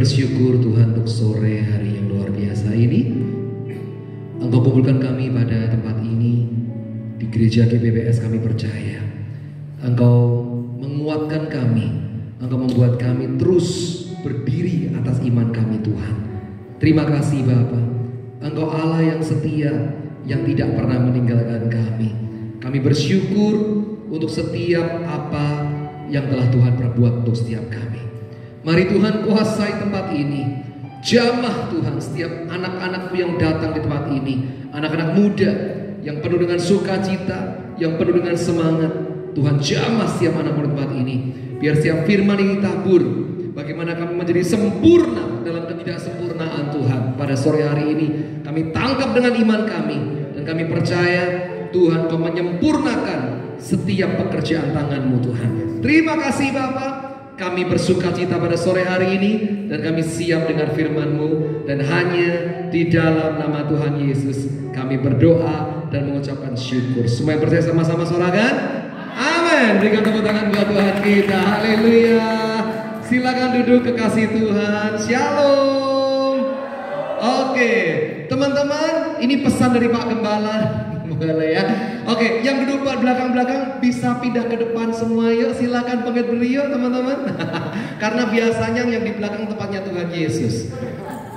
bersyukur Tuhan untuk sore hari yang luar biasa ini. Engkau kumpulkan kami pada tempat ini di gereja GPPS. Kami percaya Engkau menguatkan kami, Engkau membuat kami terus berdiri atas iman kami Tuhan. Terima kasih Bapa, Engkau Allah yang setia, yang tidak pernah meninggalkan kami. Kami bersyukur untuk setiap apa yang telah Tuhan perbuat untuk setiap kami. Mari Tuhan kuasai tempat ini. Jamah Tuhan setiap anak-anak-Mu yang datang di tempat ini. Anak-anak muda yang penuh dengan sukacita, yang penuh dengan semangat. Tuhan jamah setiap anak-Mu di tempat ini. Biar setiap firman ini tabur. Bagaimana kami menjadi sempurna dalam ketidaksempurnaan Tuhan. Pada sore hari ini kami tangkap dengan iman kami. Dan kami percaya Tuhan Kau menyempurnakan setiap pekerjaan tangan-Mu Tuhan. Terima kasih Bapa. Kami bersuka cita pada sore hari ini dan kami siap dengar firman-Mu, dan hanya di dalam nama Tuhan Yesus kami berdoa dan mengucapkan syukur. Semua yang percaya sama-sama sorakan? Amin. Berikan tepuk tangan buat Tuhan kita. Haleluya. Silakan duduk kekasih Tuhan. Shalom. Oke, teman-teman, ini pesan dari Pak Gembala. Boleh ya. Oke, yang duduk belakang-belakang bisa pindah ke depan semua yuk. Silakan pengen beliau teman-teman. Karena biasanya yang di belakang tempatnya Tuhan Yesus.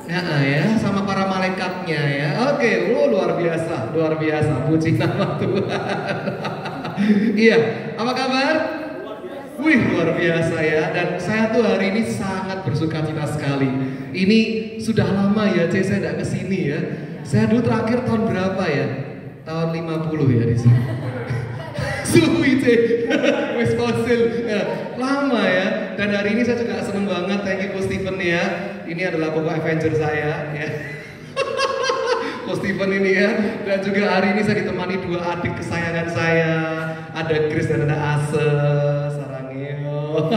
Ya, sama para malaikatnya ya. Oke, luar biasa, luar biasa. Puji nama Tuhan. Iya, apa kabar? Wih, luar biasa ya. Dan saya tuh hari ini sangat bersukacita sekali. Ini sudah lama ya, saya tidak kesini ya. Saya dulu terakhir tahun berapa ya? Tahun 50 ya di sini. Suwi wis fosil. Ya, lama ya. Dan hari ini saya juga seneng banget. Thank you Ko Steven ya. Ini adalah Koko Avenger saya ya. Ko Steven ini ya. Dan juga hari ini saya ditemani dua adik kesayangan saya. Ada Chris dan ada Ase. Sarangeo.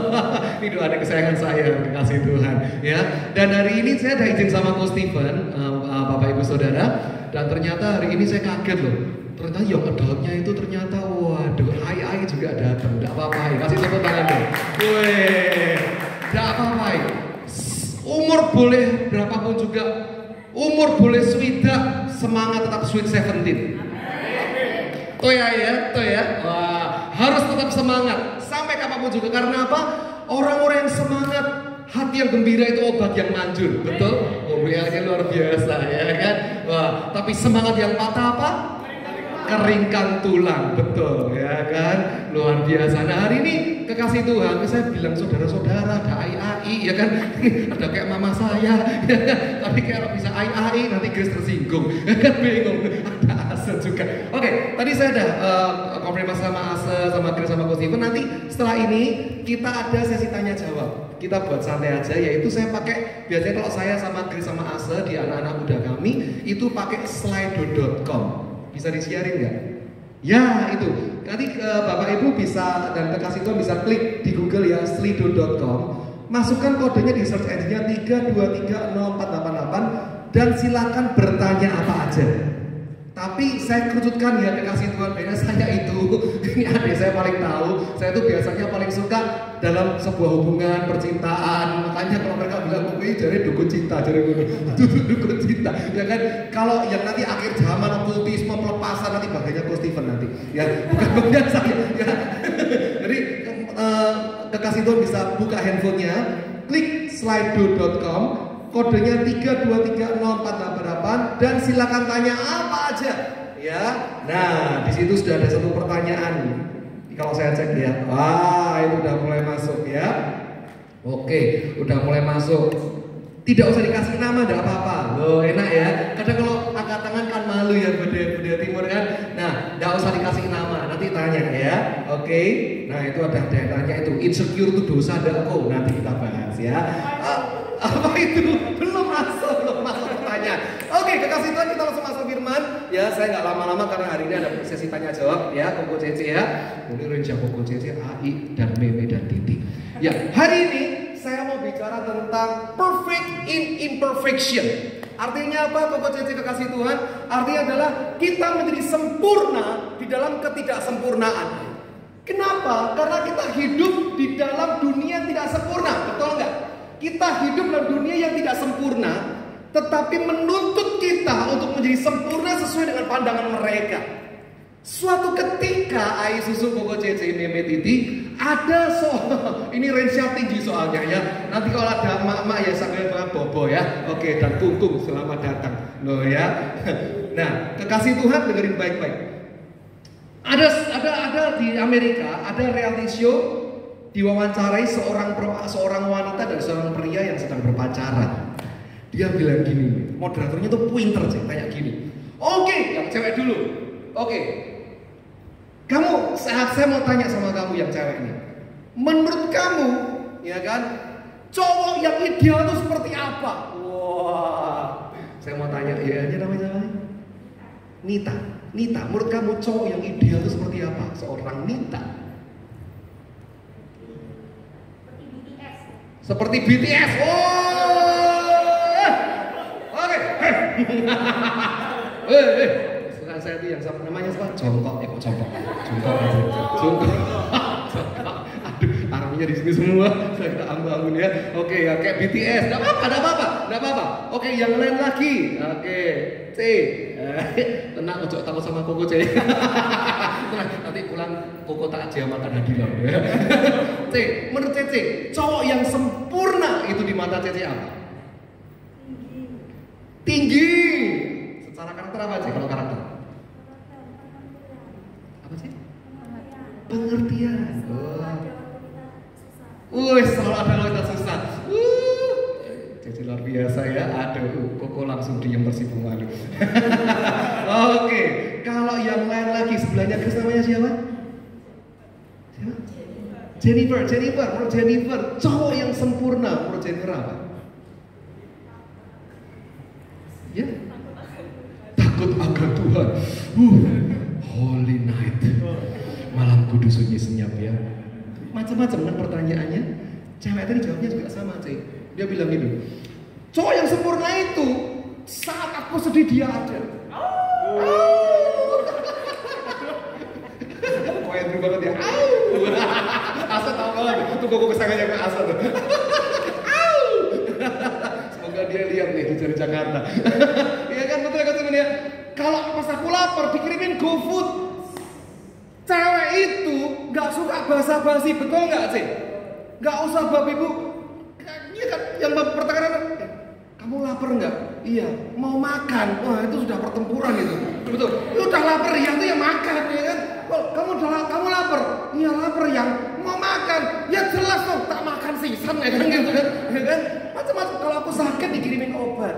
Ini dua adik kesayangan saya, kasih Tuhan ya. Dan hari ini saya ada izin sama Ko Steven, Bapak Ibu Saudara. Dan ternyata hari ini saya kaget loh. Ternyata yang adultnya itu ternyata waduh, ai juga datang. Tidak apa-apa, kasih tepuk tangan dong. Weh, tidak apa-apa. Umur boleh berapapun juga. Umur boleh swidak, semangat tetap sweet 17. Tuh ya. Wah, harus tetap semangat sampai kapanpun juga. Karena apa? Orang-orang yang semangat, hati yang gembira itu obat yang manjur, betul? Oh, realnya luar biasa ya kan? Wah, tapi semangat yang patah apa? Keringkan tulang, betul ya kan? Luar biasa. Nah hari ini kekasih Tuhan, saya bilang saudara-saudara, ada ai ya kan? Ada kayak mama saya, ya kan? Tapi kalau bisa ai nanti Grace tersinggung, ya kan? Bingung. Ada Ase juga. Oke, tadi saya ada konfirmasi sama Ase, sama Grace, sama Ko Steven. Nanti setelah ini kita ada sesi tanya jawab. Kita buat santai aja, yaitu saya pakai biasanya kalau saya sama Grace sama Ase di anak-anak muda kami itu pakai slido.com. Bisa disiarin nggak? Ya itu. Nanti Bapak Ibu bisa dan kekasih Tuhan bisa klik di Google ya slido.com. Masukkan kodenya di search engine-nya 3230488 dan silakan bertanya apa aja. Tapi saya kerucutkan ya kekasih Tuhan, karena saya itu ini adik saya paling tahu. Saya itu biasanya paling suka dalam sebuah hubungan percintaan. Makanya kalau mereka bilang ini jadi dukun cinta, dukun cinta. Ya kan? Kalau yang nanti akhir zaman okultisme pelepasan nanti bagiannya Ko Steven nanti. Ya bukan bagian saya. Ya. Jadi kekasih Tuhan bisa buka handphonenya, klik slido.com. Kodenya 3230488 dan silakan tanya apa aja ya. Nah, di situ sudah ada satu pertanyaan. Kalau saya cek ya. Wah, itu udah mulai masuk ya. Oke, udah mulai masuk. Tidak usah dikasih nama, enggak apa-apa. Loh, enak ya. Kadang kalau angkat tangan kan malu ya budaya timur kan. Nah, enggak usah dikasih nama, nanti tanya ya. Oke. Nah, itu ada yang tanya itu insecure itu dosa enggak kok? Nanti kita bahas ya. Apa itu? Belum masuk pertanyaan. Oke, kekasih Tuhan, kita langsung masuk firman. Ya, saya nggak lama-lama karena hari ini ada sesi tanya jawab ya, Koko Cece ya. Mungkin Renja Koko Cece, AI dan Meme dan Titi. Ya, hari ini saya mau bicara tentang perfect in imperfection. Artinya apa, Koko Cece kekasih Tuhan? Artinya adalah kita menjadi sempurna di dalam ketidaksempurnaan. Kenapa? Karena kita hidup di dalam dunia yang tidak sempurna, betul nggak? Kita hidup dalam dunia yang tidak sempurna, tetapi menuntut kita untuk menjadi sempurna sesuai dengan pandangan mereka. Suatu ketika Ai Susu Koko Cece Meme Titi ada ini range-nya tinggi soalnya ya. Nanti kalau ada mak-mak ya sampai bobo ya. Oke, dan kungkung selamat datang. Loh ya. Nah, kekasih Tuhan dengerin baik-baik. Ada di Amerika ada reality show diwawancarai seorang wanita dan seorang pria yang sedang berpacaran. Dia bilang gini, moderatornya tuh pinter sih, kayak gini. Oke, yang cewek dulu. Oke. Kamu, saya mau tanya sama kamu yang cewek ini. Menurut kamu, ya kan, cowok yang ideal itu seperti apa? Wah, saya mau tanya, ya aja namanya Nita. Nita, menurut kamu cowok yang ideal itu seperti apa? Seorang Nita. Seperti BTS. Oke. Suka saya itu yang namanya siapa? Jongkok. Kok jongkok? Jongkok. Aduh, arahnya di sini semua. Saya tak ambang ya. Oke, ya kayak BTS. Enggak apa-apa. Oke, yang lain lagi. Oke, C. Tenang, ojo takut sama Koko C. Nanti pulang Koko tak aja makan hadiah. C, menurut C, cowok yang sempurna itu di mata C apa? Tinggi. Secara karakter apa sih kalau karakter? Apa sih? Pengertian. Selalu ada wanita susah. Jadi luar biasa ya. Aduh, Koko langsung diem bersih malu. Oke, kalau yang lain lagi sebelahnya Chris namanya siapa? Jennifer. Menurut Jennifer, cowok yang sempurna menurut Jennifer apa? Ya, takut akan Tuhan. Holy night, malam kudus sunyi senyap ya. Macam-macam kan pertanyaannya. Cewek tadi jawabnya juga sama, Cik. Dia bilang gini, cowok yang sempurna itu saat aku sedih dia ada. Kok yang banget ya. Asa tahu banget. Tuh Koko kesangannya ke Asa tuh. Semoga dia lihat nih di Jakarta. Iya kan, betul kan sebenarnya. Kalau pas aku lapar dikirimin GoFood. Cewek itu nggak suka basa-basi, betul nggak sih? Nggak usah babi bu. Iya kan, yang pertanyaan kamu lapar nggak? Iya, mau makan. Wah itu sudah pertempuran itu. Betul. Lu udah lapar yang itu ya makan ya kan? Kamu lapar? Iya lapar yang mau makan. Ya jelas dong, tak makan sisan ya kan gitu kan? Ya kan? Macam-macam. Kalau aku sakit dikirimin obat.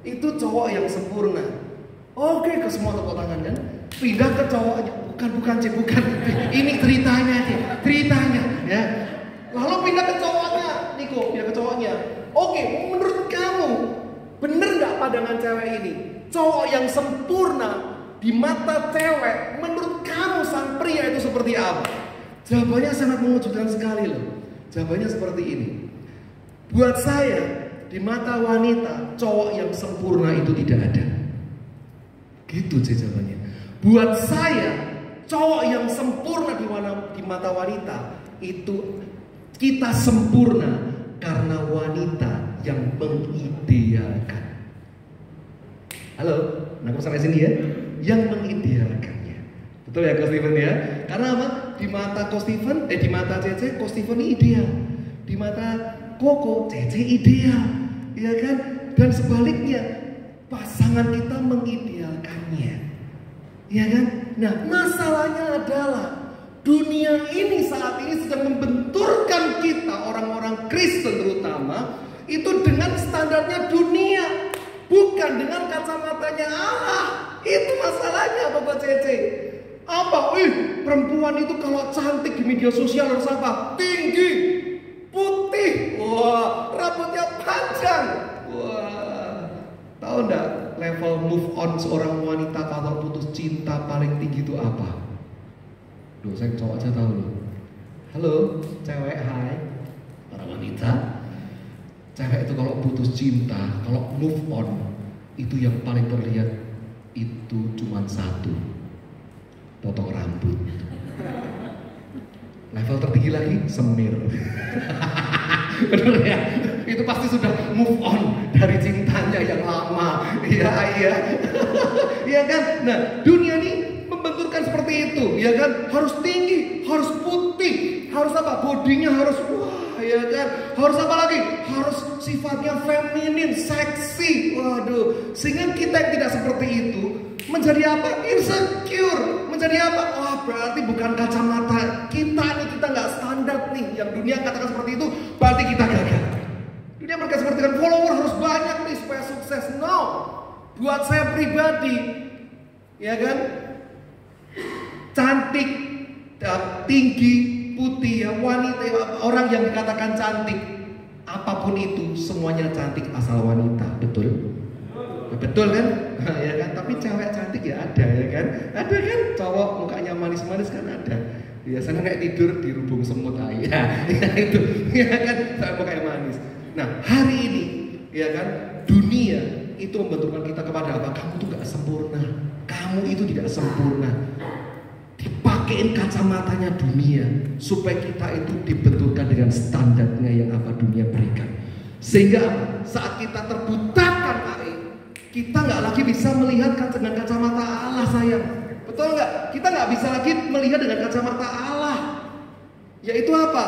Itu cowok yang sempurna. Oke, ke semua tepuk tangan kan? Pindah ke cowoknya. Bukan. Ini ceritanya ya. Lalu pindah ke cowoknya, Niko, pindah ke cowoknya. Oke, menurut kamu bener nggak pandangan cewek ini? Cowok yang sempurna di mata cewek, menurut kamu sang pria itu seperti apa? Jawabannya sangat mengejutkan sekali loh. Jawabannya seperti ini. Buat saya, di mata wanita, cowok yang sempurna itu tidak ada. Gitu jawabannya. Buat saya, cowok yang sempurna di mata wanita itu kita sempurna karena wanita yang mengidealkan. Halo, aku sampai sini ya. Yang mengidealkannya. Betul ya, Ko Steven ya? Karena apa? Di mata Ko Steven, di mata Cece, Ko Steven ini ideal. Di mata Koko, Cece ideal. Ya kan? Dan sebaliknya, pasangan kita mengidealkannya. Ya kan? Nah, masalahnya adalah dunia ini saat ini sedang membenturkan kita, orang-orang Kristen terutama, itu dengan standarnya dunia, bukan dengan kacamatanya Allah. Itu masalahnya Bapak Cece. Apa? Perempuan itu kalau cantik di media sosial harus apa? Tinggi, putih, wah, rambutnya panjang. Wah, tahu enggak level move on seorang wanita kalau putus cinta paling tinggi itu apa? Duh, saya cowok aja tahu loh. Halo, cewek, hai. Para wanita, cewek itu kalau putus cinta, kalau move on, itu yang paling terlihat itu cuma satu, potong rambut. Level tertinggi lagi, semir. Bener ya? itu pasti sudah move on dari cintanya yang lama. Iya, iya. Iya kan? Nah, dunia ini membenturkan seperti itu, ya kan? Harus tinggi, harus putih, harus apa? Bodinya harus wah, ya kan? Harus apa lagi? Harus sifatnya feminin, seksi. Waduh, sehingga kita yang tidak seperti itu menjadi apa? Insecure. Menjadi apa? Wah, berarti bukan kacamata kita nih, kita nggak standar nih. Yang dunia katakan seperti itu, berarti kita gagal. Dunia mereka seperti kan follower harus banyak nih supaya sukses. No, buat saya pribadi, ya kan? Cantik, tinggi, putih, ya wanita, orang yang dikatakan cantik, apapun itu semuanya cantik asal wanita, betul? Betul kan? Ya kan? Tapi cewek cantik ya ada, ya kan? Ada kan? Cowok mukanya manis-manis kan ada. Biasanya kayak tidur di rubung semut aja. Ya itu, ya kan? Cewek mukanya manis. Nah, hari ini, ya kan? Dunia itu membenturkan kita kepada apa? Kamu tuh gak sempurna. Kamu itu tidak sempurna. Dipakein kacamatanya dunia supaya kita itu dibenturkan dengan standarnya yang apa dunia berikan. Sehingga saat kita terbutakan kita nggak lagi bisa melihat dengan kacamata Allah, sayang. Betul nggak? Kita nggak bisa lagi melihat dengan kacamata Allah. Yaitu apa?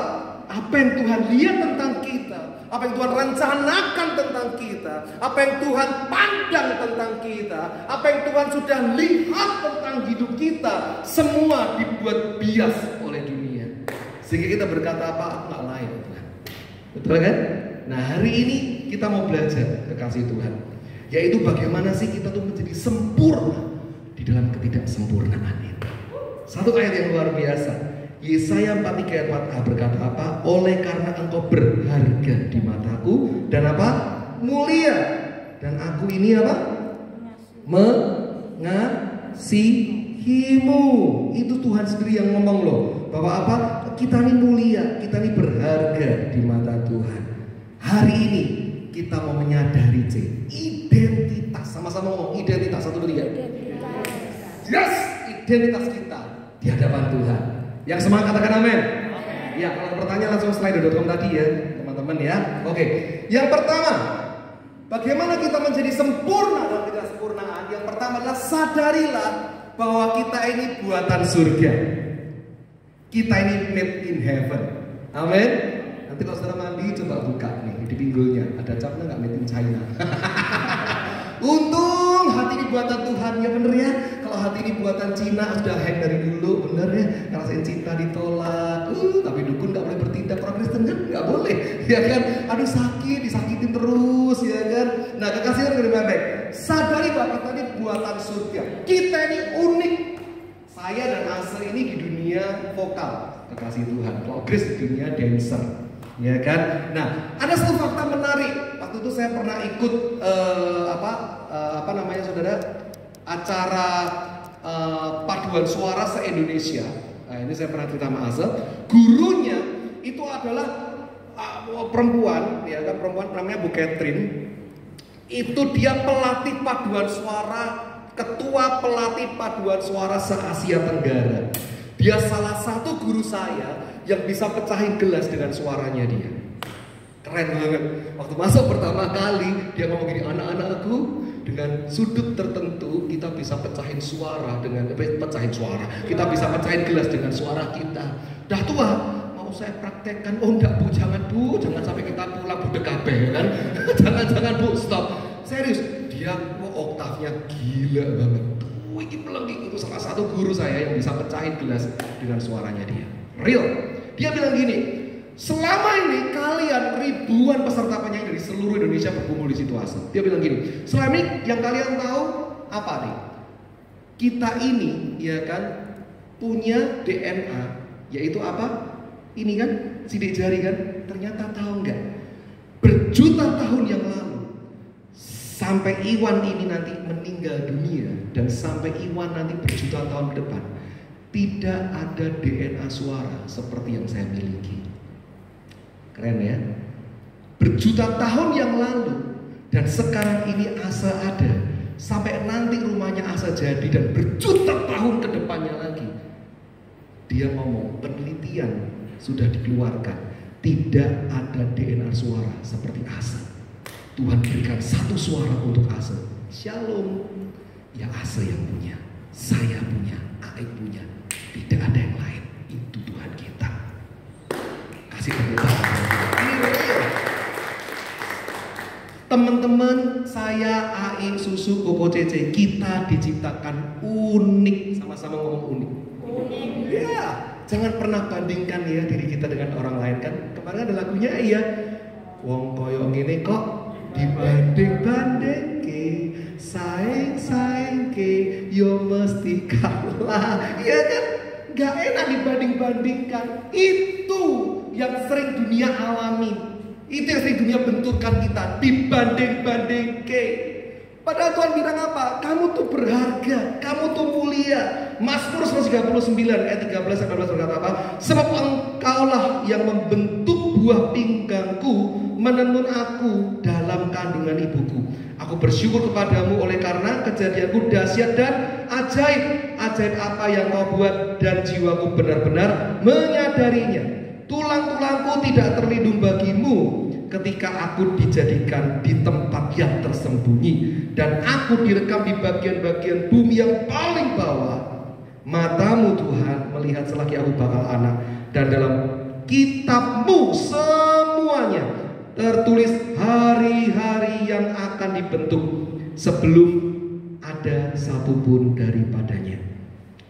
Apa yang Tuhan lihat tentang kita, apa yang Tuhan rencanakan tentang kita, apa yang Tuhan pandang tentang kita, apa yang Tuhan sudah lihat tentang hidup kita, semua dibuat bias oleh dunia. Sehingga kita berkata apa? Aku nggak layak, Tuhan. Betul kan? Nah, hari ini kita mau belajar kekasih Tuhan, yaitu bagaimana sih kita tuh menjadi sempurna di dalam ketidaksempurnaan itu. Satu ayat yang luar biasa. Yesaya 43 ayat 4a berkata apa? Oleh karena engkau berharga di mataku dan apa? Mulia, dan aku ini apa? Mengasihimu. Itu Tuhan sendiri yang ngomong loh, bahwa apa? Kita ini mulia, kita ini berharga di mata Tuhan. Hari ini kita mau menyadari identitas. Sama-sama ngomong identitas. 1, 2, 3. Yes, identitas kita di hadapan Tuhan. Yang semangat katakan amin. Ya, kalau pertanyaan langsung slide.com tadi ya, teman-teman ya. Oke. Yang pertama, bagaimana kita menjadi sempurna dalam ketidaksempurnaan? Yang pertama adalah sadarilah bahwa kita ini buatan surga. Kita ini made in heaven. Amin. Nanti kalau saudara mandi coba buka nih di pinggulnya, ada capnya nggak made in China. Untung hati ini buatan Tuhan, ya bener ya. Kalau hati ini buatan Cina sudah hack dari dulu, bener ya. Ngerasain cinta ditolak, tapi dukun nggak boleh bertindak, orang Kristen kan nggak boleh, ya kan. Aduh sakit, disakitin terus, ya kan. Nah, kekasihan lebih baik. Sadari bahwa kita ini buatan surga. Kita ini unik. Saya dan Asel ini di dunia vokal, kekasih Tuhan. Kalau Grace di dunia dancer, ya kan. Nah, ada satu fakta menarik. Waktu itu saya pernah ikut apa namanya saudara, acara paduan suara se-Indonesia. Nah, ini saya pernah cerita sama Asel. Gurunya itu adalah perempuan, ya kan, perempuan namanya Bu Catherine. Itu dia pelatih paduan suara, ketua pelatih paduan suara se-Asia Tenggara. Dia salah satu guru saya yang bisa pecahin gelas dengan suaranya dia. Keren banget. Waktu masuk pertama kali dia ngomong gini, anak-anakku, dengan sudut tertentu kita bisa pecahin suara dengan kita bisa pecahin gelas dengan suara kita. Dah tua, mau saya praktekkan. Oh enggak Bu, jangan sampai kita pulang budek kabeh kan. jangan Bu, stop. Serius, dia oktavnya gila banget. Ini melengking. Itu salah satu guru saya yang bisa pecahin gelas dengan suaranya dia. Real. Dia bilang gini, selama ini kalian ribuan peserta penyanyi dari seluruh Indonesia berkumpul di situ Asal. Dia bilang gini, selama ini yang kalian tahu apa nih? Kita ini, ya kan, punya DNA, yaitu apa? Ini kan, sidik jari kan? Ternyata tahu nggak? Berjuta tahun yang lalu, sampai Iwan ini nanti meninggal dunia, dan sampai Iwan nanti berjuta tahun ke depan, tidak ada DNA suara seperti yang saya miliki. Keren ya. Berjuta tahun yang lalu dan sekarang ini Asa ada, sampai nanti rumahnya Asa jadi dan berjuta tahun ke depannya lagi. Dia ngomong penelitian sudah dikeluarkan, Tidak ada DNA suara seperti Ase. Tuhan berikan satu suara untuk Ase. Shalom. Ya Ase yang punya, saya punya, Aik punya. Tidak ada yang lain. Itu Tuhan kita. Kasih tepuk tangan. Ini real. Teman-teman, saya, Aik, Susu, Koko, Cece, kita diciptakan unik. Sama-sama ngomong unik. Unik. Ya, jangan pernah bandingkan ya diri kita dengan orang lain kan. Kemarin ada lagunya ya. Wong koyo ngene kok dibanding-banding ke, saing-saing ke, yo mesti kalah. Iya kan? Gak enak dibanding-bandingkan. Itu yang sering dunia alami. Itu yang sering dunia benturkan kita, dibanding-banding ke. Padahal Tuhan bilang apa? Kamu tuh berharga, kamu tuh mulia. Mazmur 139 ayat 13-14 berkata apa? Sebab engkaulah yang membentuk buah pinggangku, menenun aku dalam kandungan ibuku. Aku bersyukur kepadamu oleh karena kejadianku dahsyat dan ajaib. Ajaib apa yang kau buat dan jiwaku benar-benar menyadarinya. Tulang-tulangku tidak terlindung bagimu ketika aku dijadikan di tempat yang tersembunyi dan aku direkam di bagian-bagian bumi yang paling bawah. Matamu Tuhan melihat selagi aku bakal anak, dan dalam kitabmu semuanya tertulis hari-hari yang akan dibentuk sebelum ada satupun daripadanya.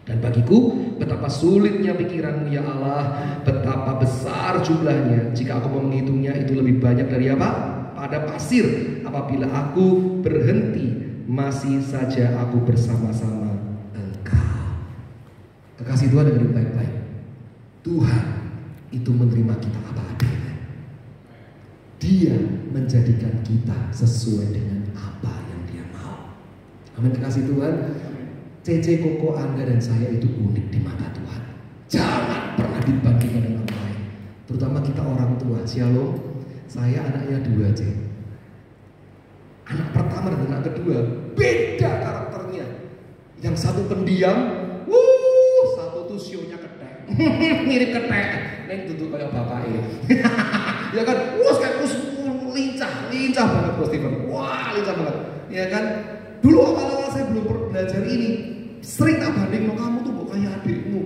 Dan bagiku betapa sulitnya pikiranmu ya Allah, betapa besar jumlahnya. Jika aku mau menghitungnya itu lebih banyak dari apa? Pada pasir. Apabila aku berhenti, masih saja aku bersama-sama Engkau. Kekasih Tuhan, dengerin baik-baik. Tuhan itu menerima kita apa adanya. Dia menjadikan kita sesuai dengan apa yang Dia mau. Amin, kekasih Tuhan. Cece, Koko, Angga, dan saya itu unik di mata Tuhan. Jangan pernah dibandingkan dengan orang lain. Terutama kita orang tua. Shalom. Saya anaknya 2, Cek. Anak pertama dan anak kedua beda karakternya. Yang satu pendiam, satu tuh sionya ketek. Mirip ketek. Neng tutup kayak bapaknya. Ya kan? Kayak lincah banget Bro Steven. Wah, lincah banget. Ya kan? Dulu awal-awal saya belum belajar ini, sering tak banding, kamu tuh kok kayak adikmu,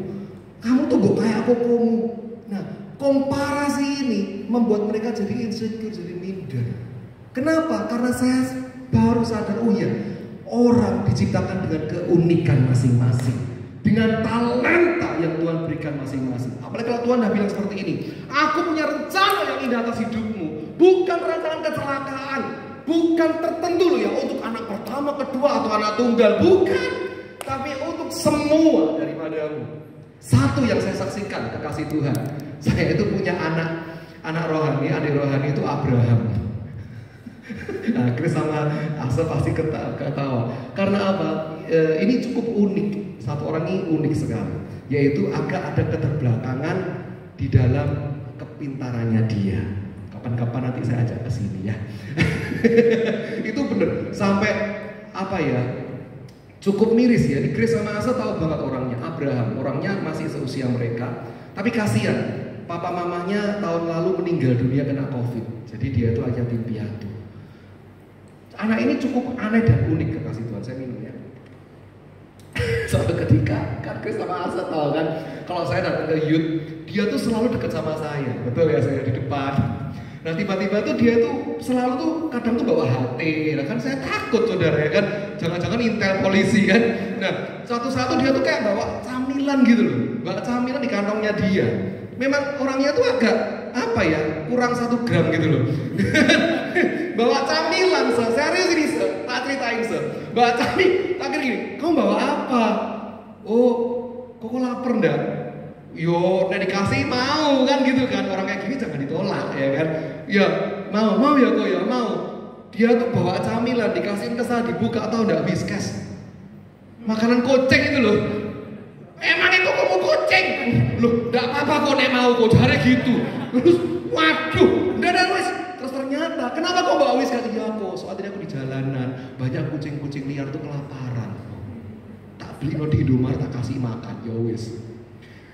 kamu tuh kok kayak kokomu. Nah, komparasi ini membuat mereka jadi insecure, jadi minder. Kenapa? Karena saya baru sadar, oh iya, orang diciptakan dengan keunikan masing-masing, dengan talenta yang Tuhan berikan masing-masing. Apalagi kalau Tuhan dah bilang seperti ini, aku punya rencana yang indah atas hidupmu, bukan rancangan kecelakaan. Bukan tertentu loh ya, untuk anak pertama, kedua, atau anak tunggal. Bukan. Tapi untuk semua daripadamu. Satu yang saya saksikan, kekasih Tuhan. Saya itu punya anak rohani, adik rohani itu Abraham. Nah, Chris sama Asa pasti ketawa. Karena apa? Ini cukup unik. Satu orang ini unik sekali. Yaitu agak ada keterbelakangan di dalam kepintarannya dia. Kapan-kapan nanti saya ajak ke sini ya. Itu bener. Sampai apa ya? Cukup miris ya. Di Chris sama Asa tahu banget orangnya. Abraham, orangnya masih seusia mereka. Tapi kasihan, papa mamanya tahun lalu meninggal dunia kena COVID. Jadi dia itu yatim piatu. Anak ini cukup aneh dan unik, kekasih Tuhan. Saya minum ya. Suatu ketika kan Chris sama Asa tahu kan, kalau saya datang ke youth, dia tuh selalu dekat sama saya. Betul ya, saya di depan. Nah tiba-tiba tuh dia tuh selalu tuh kadang tuh bawa HT. Nah kan saya takut saudara ya kan, jangan-jangan intel polisi kan. Nah satu-satu dia tuh kayak bawa camilan gitu loh, bawa camilan di kantongnya dia. Memang orangnya tuh agak apa ya, kurang 1 gram gitu loh. Bawa camilan, serius ini tak ceritain bawa camilan, tak kira gini, kamu bawa apa? Oh, kok lapar ndak? Yo, nek dikasih mau kan gitu kan, orang kayak gini jangan ditolak ya kan. Ya mau ya kok ya mau. Dia tuh bawa camilan, dikasihin ke saya, dibuka atau enggak Whiskas. Makanan kucing itu loh. Emang itu kamu kucing? Loh, enggak apa-apa kok nek mau kok jare gitu. Terus waduh, enggak ada wis. Terus ternyata, kenapa kok bawa Whiskas? Ya kok, soalnya aku di jalanan, banyak kucing-kucing liar tuh kelaparan. Tak beli no di Indomaret, tak kasih makan, ya wis.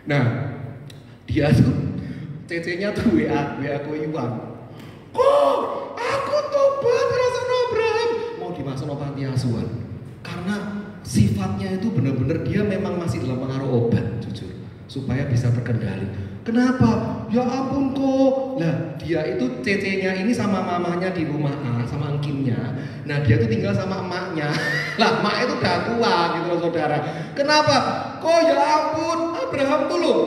Nah, dia tuh cece-nya tuh WA ku Iwan. Kok aku tobat rasanya Abraham mau dimasukkan panti asuhan. Karena sifatnya itu benar-benar dia memang masih dalam pengaruh obat, jujur, supaya bisa terkendali. Kenapa? Ya ampun kok. Nah dia itu cece-nya ini sama mamanya di rumah A, sama angkinnya. Nah dia tuh tinggal sama emaknya. Lah emak itu udah tua gitu loh saudara. Kenapa? Kok ya ampun Abraham tuh loh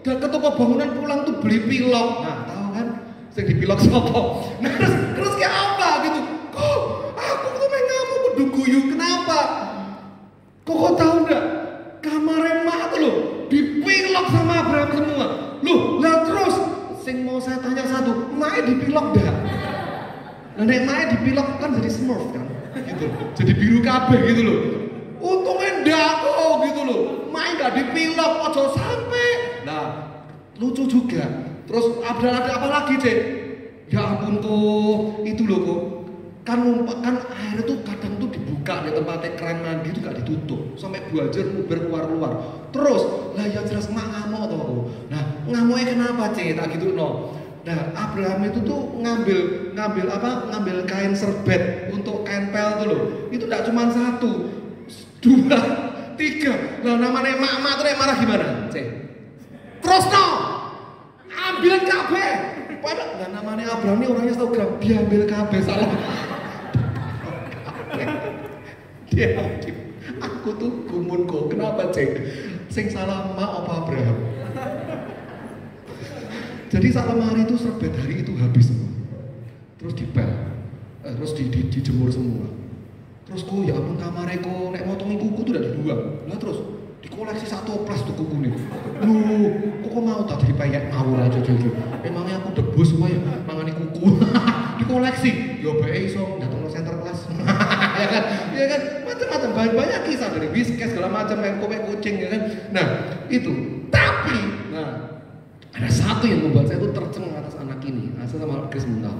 udah ke toko bangunan pulang tuh beli pilok. Nah tahu kan? Sing dipilok sopo. Nah terus kayak apa gitu? Kok aku tuh main ngamuk kudu guyu. Kenapa? Kok tahu enggak? Kamar emak tuh loh dipilok sama Abraham semua. Loh, lah terus sing mau saya tanya satu, emaknya dipilok enggak? Nah nek emaknya dipilok kan jadi smurf kan? Gitu. Jadi biru kabeh gitu loh. Untungnya enggak kok gitu loh. Emaknya enggak dipilok, ojo sampai. Nah, lucu juga. Terus ada apa lagi deh? Ya ampun tuh, itu loh kok. Kan airnya tuh kadang tuh dibuka di tempatnya keran mandi itu gak ditutup sampai buajar muber keluar. Terus lah ya jelas mak ngamuk toh. Nah ngamuknya kenapa tak gitu no. Nah Abraham itu tuh ngambil kain serbet untuk kain pel tuh loh. Itu gak cuma 1, 2, 3. Lah namanya mak tuh marah gimana? Terus no ambil kabeh. Padahal nggak namanya Abraham ini orangnya tahu gram, dia ambil kabeh salah. Dia aku tuh gumun kok, kenapa cek? Sing salah mak apa Abraham? Jadi saat lemari itu serbet hari itu habis semua. Terus dipel, terus dijemur semua. Terus kok ya ampun kamarnya kok nek motongi kuku tuh udah dibuang. Lah terus dikoleksi 1 plas tuh kuku nih. Loh, kok mau tak dipayek ngawur aja gitu. Emangnya aku debus supaya mangani kuku. Dikoleksi. Yo bae iso datang ke center kelas. Ya kan? Ya kan? Macam-macam banyak kisah dari Whiskas segala macam kayak kucing ya kan. Nah, itu. Tapi ada satu yang membuat saya tuh tercengang atas anak ini. Saya sama Chris mengenal.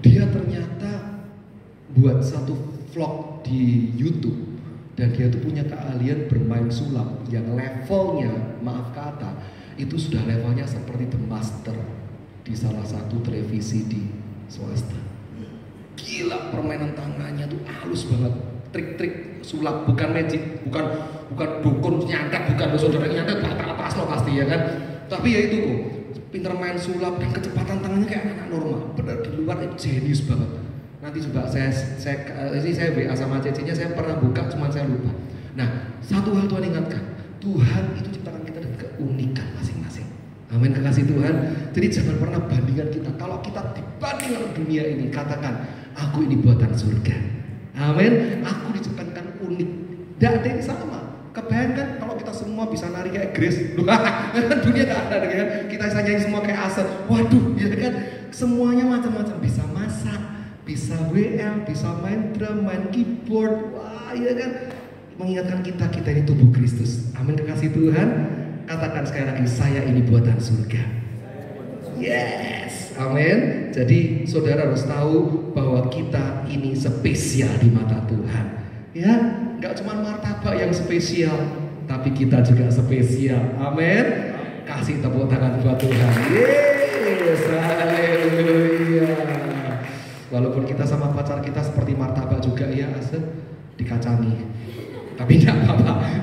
Dia ternyata buat satu vlog di YouTube. Dan dia tuh punya keahlian bermain sulap yang levelnya, maaf kata, itu sudah levelnya seperti The Master di salah satu televisi di swasta. Gila permainan tangannya tuh halus banget, trik-trik sulap, bukan magic, bukan dukun nyantet, bukan saudara nyantet, pas lo pasti ya kan. Tapi ya itu kok, pinter main sulap dan kecepatan tangannya kayak anak normal, benar di luar itu jenius banget. Nanti coba saya WA sama cecinya, saya pernah buka cuma saya lupa. Nah, satu hal Tuhan ingatkan, Tuhan itu ciptakan kita dengan keunikan masing-masing. Amin, kekasih Tuhan. Jadi jangan pernah bandingkan kita. Kalau kita dibandingkan dunia ini, katakan, aku ini buatan surga. Amin. Aku diciptakan unik. Tidak ada yang sama. Kebayangkan kalau kita semua bisa nari kayak Grace. Dunia gak ada kan. Kita bisa nyanyi semua kayak Asal. Waduh, ya kan. Semuanya macam-macam, bisa masak, bisa WM, bisa main drum, main keyboard. Wah, ya kan. Mengingatkan kita ini tubuh Kristus. Amin, kekasih Tuhan. Katakan sekali lagi, saya ini buatan surga. Yes, amin. Jadi saudara harus tahu bahwa kita ini spesial di mata Tuhan. Ya, nggak cuma martabak yang spesial, tapi kita juga spesial. Amin. Kasih tepuk tangan buat Tuhan. Yes, haleluya. Walaupun kita sama pacar kita seperti martabak juga ya, asal dikacangi. Tapi tidak apa-apa.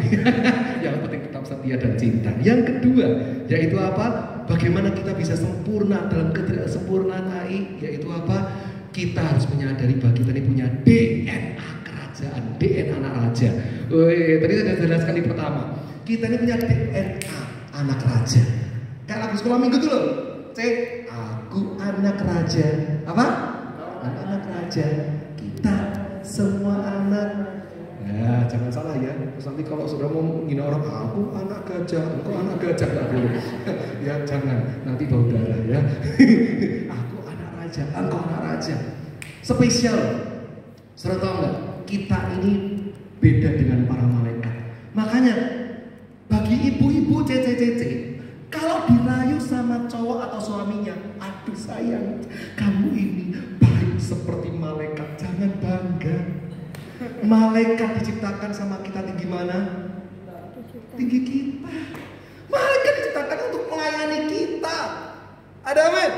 Yang penting tetap setia dan cinta. Yang kedua, yaitu apa? Bagaimana kita bisa sempurna dalam ketidakSempurnaan AI? Yaitu apa? Kita harus menyadari bahwa kita ini punya DNA kerajaan, DNA anak raja. Tadi saya sudah jelaskan di pertama. Kita ini punya DNA anak raja. Kayak lagu sekolah minggu itu loh. Aku anak raja. Apa? Anak raja. Kita semua anak. Ya, jangan salah ya. Terus nanti kalau sudah mau menghina orang, aku anak gajah, engkau anak gajah, nggak boleh. Ya jangan, nanti bau darah ya. Aku anak raja, engkau anak raja. Spesial. Saudara tahu nggak? Kita ini beda dengan para malaikat. Makanya bagi ibu-ibu cece, kalau dirayu sama cowok atau suaminya, aduh sayang, kamu ini baik seperti malaikat, jangan bangga. Malaikat diciptakan sama kita tinggi mana? Tinggi kita. Malaikat diciptakan untuk melayani kita. Ada amin?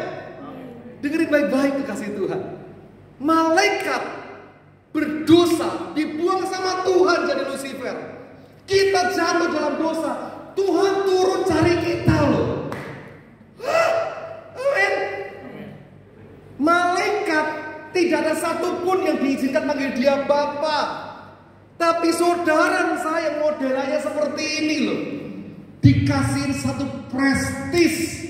Dengerin baik-baik kekasih Tuhan. Malaikat berdosa dibuang sama Tuhan jadi Lucifer. Kita jatuh dalam dosa, Tuhan turun cari kita loh. Amin. Malaikat tidak ada satupun yang diizinkan panggil dia Bapa. Tapi saudara dan saya modelnya seperti ini loh. Dikasih satu prestis,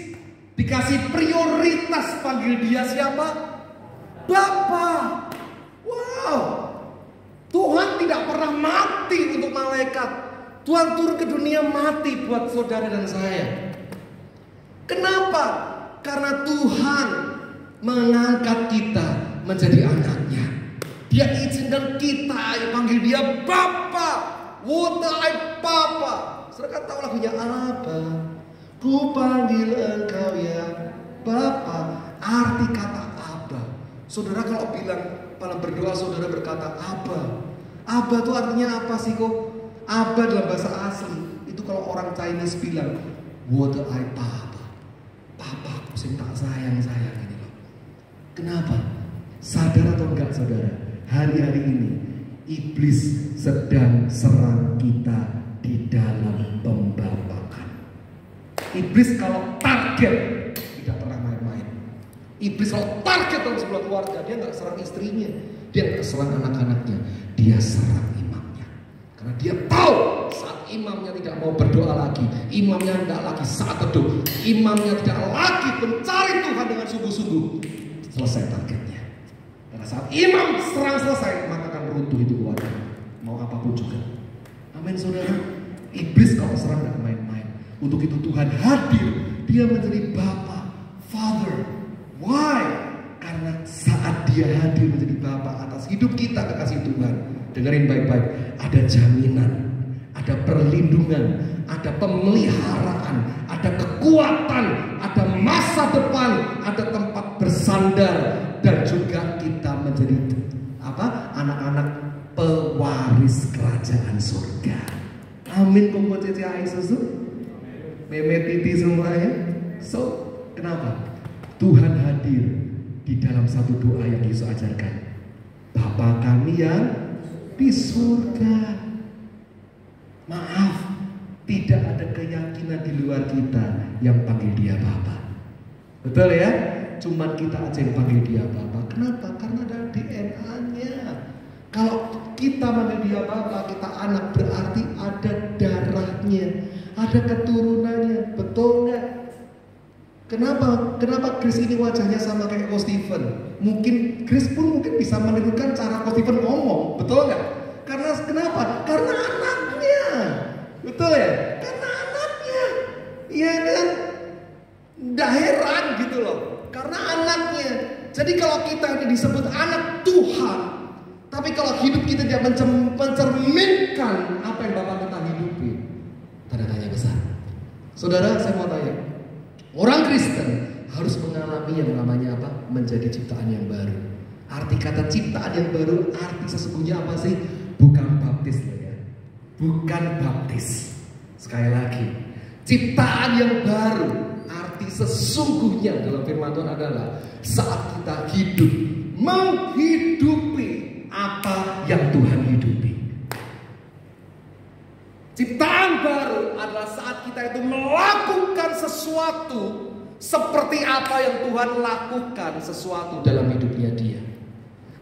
dikasih prioritas, panggil dia siapa? Bapa. Wow. Tuhan tidak pernah mati untuk malaikat. Tuhan turun ke dunia mati buat saudara dan saya. Kenapa? Karena Tuhan mengangkat kita menjadi anaknya. Dia izinkan kita panggil dia Bapa. What I Papa. Saudara kan tahu lagunya apa? Ku panggil engkau ya Bapa. Arti kata Abba. Saudara kalau berdoa saudara berkata Abba. Abba itu artinya apa sih kok? Abba dalam bahasa asli itu kalau orang Chinese bilang what I Papa. Papaku sing tak sayang ini loh. Kenapa? Sadar atau enggak saudara? Hari-hari ini iblis sedang serang kita di dalam pembabakan. Iblis kalau target tidak pernah main-main. Iblis kalau target dalam sebuah keluarga, dia nggak serang istrinya, dia nggak serang anak-anaknya, dia serang imamnya. Karena dia tahu saat imamnya tidak mau berdoa lagi, imamnya tidak lagi saat teduh, imamnya tidak lagi mencari Tuhan dengan sungguh-sungguh, selesai targetnya. Karena saat imam serang selesai, maka akan runtuh itu keluarga. Mau apapun juga. Amin saudara. Iblis kalau serang tidak main-main. Untuk itu Tuhan hadir. Dia menjadi Bapa, Father. Why? Karena saat dia hadir menjadi Bapa atas hidup kita kekasih Tuhan. Dengerin baik-baik. Ada jaminan, ada perlindungan, ada pemeliharaan, ada kekuatan, ada masa depan, ada tempat bersandar. Dan juga kita menjadi anak-anak pewaris kerajaan surga. Amin. Kompo cecai susu meme titi semuanya. So kenapa? Tuhan hadir di dalam satu doa yang Yesus ajarkan. Bapa kami yang di surga. Maaf, tidak ada keyakinan di luar kita yang panggil dia Bapa. Betul ya? Cuman kita aja yang panggil dia Bapa. Kenapa? Karena ada DNA-nya. Kalau kita panggil dia Bapa, kita anak, berarti ada darahnya, ada keturunannya. Betul nggak? Kenapa Chris ini wajahnya sama kayak Coach Stephen? Mungkin Chris pun bisa menirukan cara Coach Stephen ngomong. Betul nggak? Karena kenapa? Karena anaknya. Betul ya? Karena anaknya. Iya kan? Nggak heran gitu loh. Karena anaknya. Jadi kalau kita ini disebut anak Tuhan, tapi kalau hidup kita tidak mencerminkan apa yang Bapak kita hidupi, tanda tanya besar. Saudara, saya mau tanya, orang Kristen harus mengalami yang namanya apa? Menjadi ciptaan yang baru. Arti kata ciptaan yang baru, arti sesungguhnya apa sih? Bukan baptis loh ya. Bukan baptis. Sekali lagi, ciptaan yang baru, arti sesungguhnya dalam firman Tuhan adalah saat kita hidup, menghidupi apa yang Tuhan hidupi. Ciptaan baru adalah saat kita itu melakukan sesuatu seperti apa yang Tuhan lakukan sesuatu dalam hidupnya dia.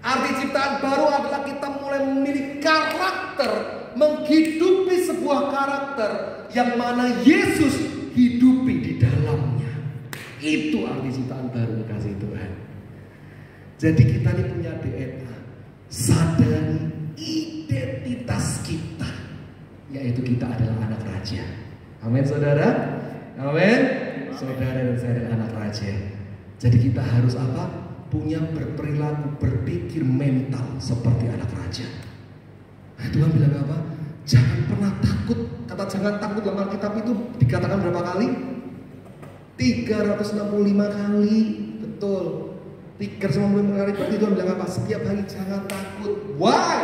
Arti ciptaan baru adalah kita mulai memiliki karakter, menghidupi sebuah karakter yang mana Yesus hidupi di dalamnya. Itu arti ciptaan baru kasih Tuhan. Jadi kita ini punya DNA. Sadari identitas kita, yaitu kita adalah anak raja. Amin saudara. Amin. Saudara dan saya adalah anak raja. Jadi kita harus apa? Punya berperilaku, berpikir mental seperti anak raja. Nah, Tuhan bilang apa? Jangan pernah takut. Kata jangan takut dalam Alkitab itu dikatakan berapa kali? 365 kali. Betul. 365 kali. Berarti Tuhan bilang apa? Setiap hari jangan takut. Why?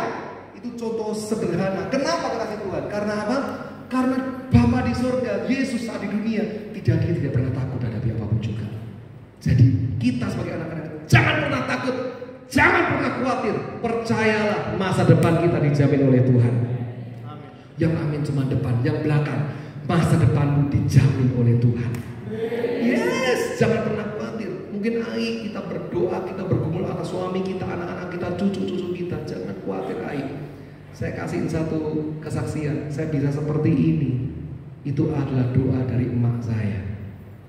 Itu contoh sederhana. Kenapa kata Tuhan? Karena apa? Karena Bapa di surga, Yesus saat di dunia, dia tidak pernah takut hadapi apapun juga. Jadi kita sebagai anak-anak jangan pernah takut, jangan pernah khawatir. Percayalah masa depan kita dijamin oleh Tuhan. Amin. Yang amin cuma depan, yang belakang masa depanmu dijamin oleh Tuhan. Yes, jangan pernah khawatir. Mungkin kita berdoa, kita bergumul atas suami kita, anak-anak kita, cucu-cucu kita. Jangan khawatir Saya kasihin satu kesaksian, saya bisa seperti ini. Itu adalah doa dari emak saya.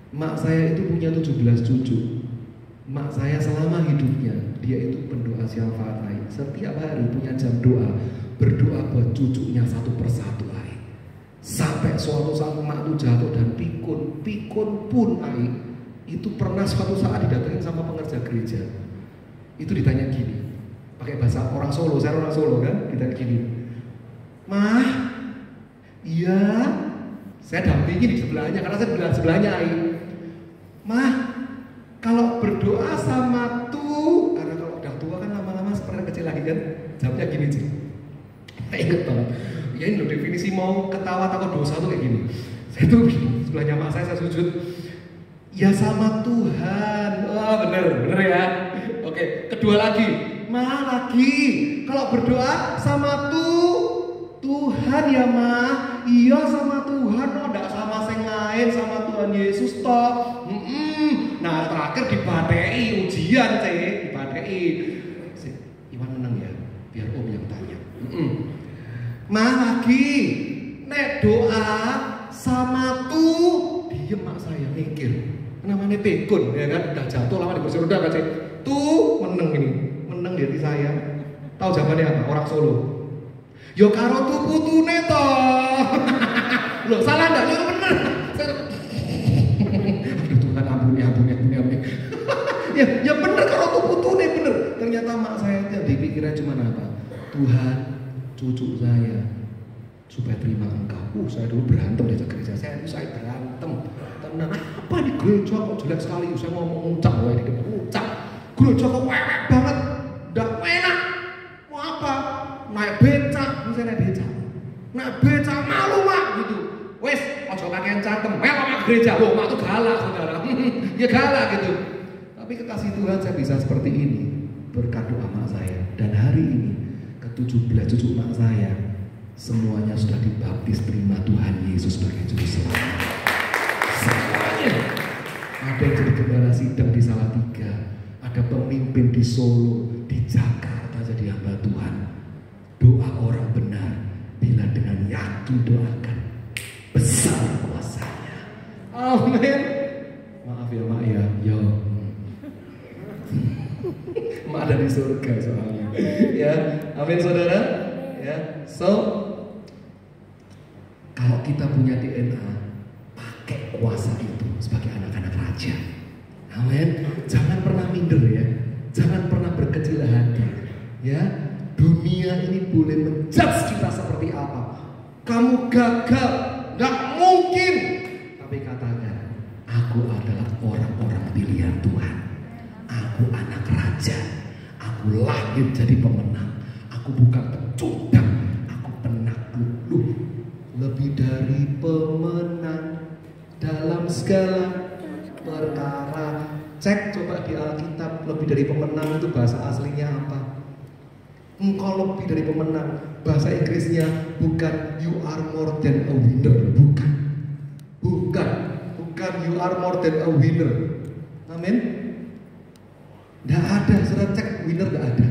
Emak saya itu punya 17 cucu. Emak saya selama hidupnya, dia itu pendoa syafaat. Setiap hari punya jam doa, berdoa buat cucunya satu persatu. Sampai suatu saat emak itu jatuh dan pikun pun itu pernah suatu saat didatengin sama pengerja gereja. Itu ditanya gini, pakai bahasa orang Solo, saya orang Solo kan, ditanya gini, "Mah, iya," saya dampingi di sebelahnya karena saya bilang sebelahnya, "Mah, kalau berdoa sama tuh," karena kalau udah tua kan lama-lama seperti kecil lagi kan, jawabnya gini sih. Saya inget banget. Ya ini loh definisi mau ketawa takut dosa tuh kayak gini. Saya tuh sebelahnya mak saya sujud. Ya sama Tuhan. Wah bener ya. Oke, kedua lagi. Ma lagi. Kalau berdoa sama Tuhan ya ma. Iya sama Tuhan. Oh enggak sama sing lain, sama Tuhan Yesus toh. Nah terakhir dibadai ujian dibadai. Iwan menang ya. Biar om yang tanya. Ma lagi, nek doa sama diem mak saya mikir, namanya pikun ya kan, udah jatuh lama di kursi roda kan menang di hati saya. Tahu jawabannya apa? Orang Solo. Yo karo putune toh. Loh salah enggak? Yo bener. Aduh Tuhan ampuni. ya bener karo putune bener. Ternyata mak saya yang dipikirnya cuma apa? Tuhan, cucu saya supaya terima engkau. Saya dulu berantem di gereja. Saya berantem. Tenang, apa di gereja kok jelek sekali? Saya ngomong ngucap, gereja kok wewek banget, nggak enak. Mau apa? Naik becak, misalnya naik becak malu mak gitu. Wes, ojo pakaian cangkem, melok mak gereja. Loh, mak tuh galak saudara. Ya galak gitu. Tapi kekasih Tuhan saya bisa seperti ini berkat doa mak saya. Dan hari ini 17 cucu mak saya semuanya sudah dibaptis terima Tuhan Yesus sebagai juru selamat. Semuanya. Ada yang jadi gembala sidang di Salatiga, ada pemimpin di Solo, di Jakarta jadi hamba Tuhan. Doa orang benar bila dengan yakin doakan, besar kuasanya. Amin. Maaf ya mak ya, mak ada di surga soalnya. Ya, amin saudara. Ya, so kalau kita punya DNA, pakai kuasa itu sebagai anak-anak raja. Amin. Jangan pernah minder ya, jangan pernah berkecil hati. Ya, dunia ini boleh menjudge kita seperti apa. Kamu gagal, nggak mungkin. Tapi katakan, aku adalah orang-orang pilihan Tuhan. Aku anak raja. Aku lahir jadi pemenang. Aku bukan pecundang. Aku penakluk. Lebih dari pemenang dalam segala perkara. Cek coba di Alkitab, lebih dari pemenang itu bahasa aslinya apa? Engkau lebih dari pemenang. Bahasa Inggrisnya bukan you are more than a winner. Bukan you are more than a winner. Amin. Tidak ada, sudah cek winner tidak ada.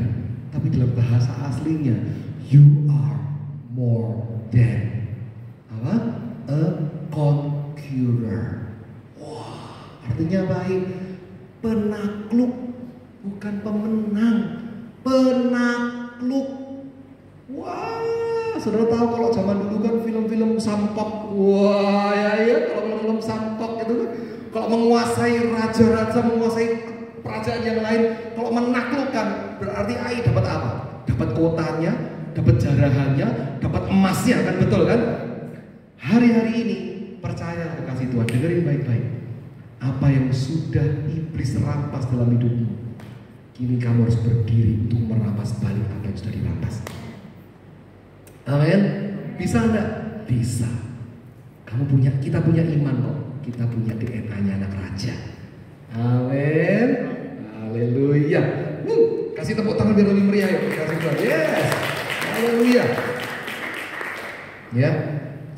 Tapi dalam bahasa aslinya you are more than apa? A conqueror. Wah, artinya baik. Penakluk, bukan pemenang. Penakluk. Wah, saudara tahu kalau zaman dulu kan film-film Sampok. Wah, ya kalau film-film Sampok itu kan kalau menguasai raja-raja, menguasai kerajaan yang lain, kalau menaklukkan berarti dapat apa? Dapat kotanya, dapat jarahannya, dapat emasnya, kan betul kan? Hari-hari ini percaya kasih Tuhan, dengerin baik-baik. Apa yang sudah iblis rampas dalam hidupmu, kini kamu harus berdiri untuk merampas balik apa yang sudah dirampas. Amin. Bisa enggak? Bisa. Kita punya iman kok. Kita punya DNA-nya anak raja. Amin. Haleluya. Kasih tepuk tangan biar lebih meriah ya. Kasih Tuhan. Yes. Haleluya. Ya.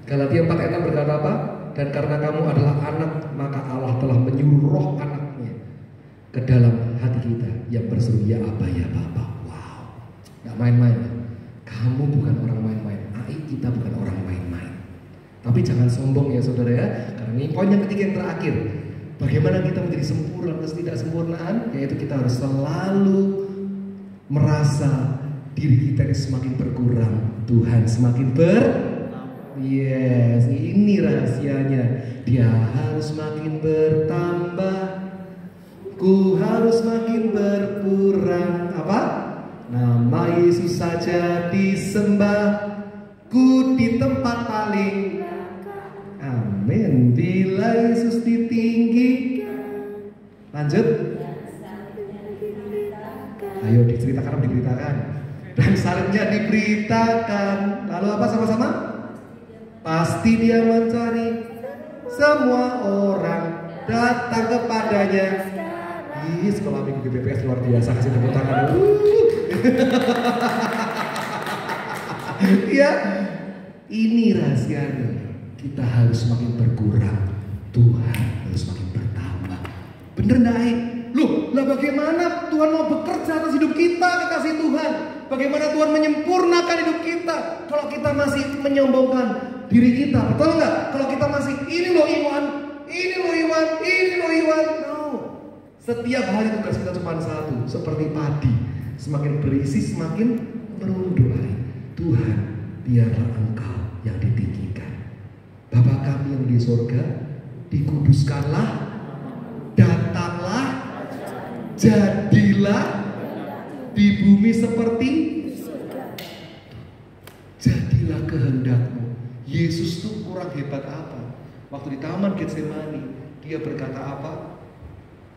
Galatia 4 ayat 6 berkata apa? Dan karena kamu adalah anak, maka Allah telah menyuruh roh anaknya ke dalam hati kita yang berseru, ya Aba, ya Bapa. Wow. Gak main-main. Kamu bukan orang main-main. AI kita bukan orang main-main. Tapi jangan sombong ya saudara ya. Karena ini poin yang ketiga yang terakhir. Bagaimana kita menjadi sempurna atas ketidaksempurnaan? Yaitu kita harus selalu merasa diri kita ini semakin berkurang, Tuhan semakin Yes, ini rahasianya. Dia harus makin bertambah, ku harus makin berkurang. Apa? Nama Yesus saja disembah, ku di tempat paling. Amin. Bila Yesus ditinggikan. Lanjut. Ayo diceritakan, diberitakan. Dan salibnya diberitakan. Lalu apa sama-sama? Pasti dia mencari, semua orang datang kepadanya. Ih, sekolah minggu BPS luar biasa, kasih tepuk tangan. Ya, ini rahasianya. Kita harus semakin berkurang, Tuhan harus semakin bertambah. Bener naik. Loh, lah bagaimana Tuhan mau bekerja atas hidup kita, kekasih Tuhan? Bagaimana Tuhan menyempurnakan hidup kita kalau kita masih menyombongkan diri kita? Betul nggak? Kalau kita masih ini loh Iwan, ini loh Iwan, ini loh Iwan. No. Setiap hari tugas kita cuma satu, seperti padi, semakin berisi semakin merunduk air. Tuhan, biarlah Engkau yang ditinggikan. Bapa kami yang di sorga, dikuduskanlah, datanglah, jadilah di bumi seperti jadilah kehendak-Mu. Yesus tuh kurang hebat apa? Waktu di Taman Getsemani, dia berkata apa?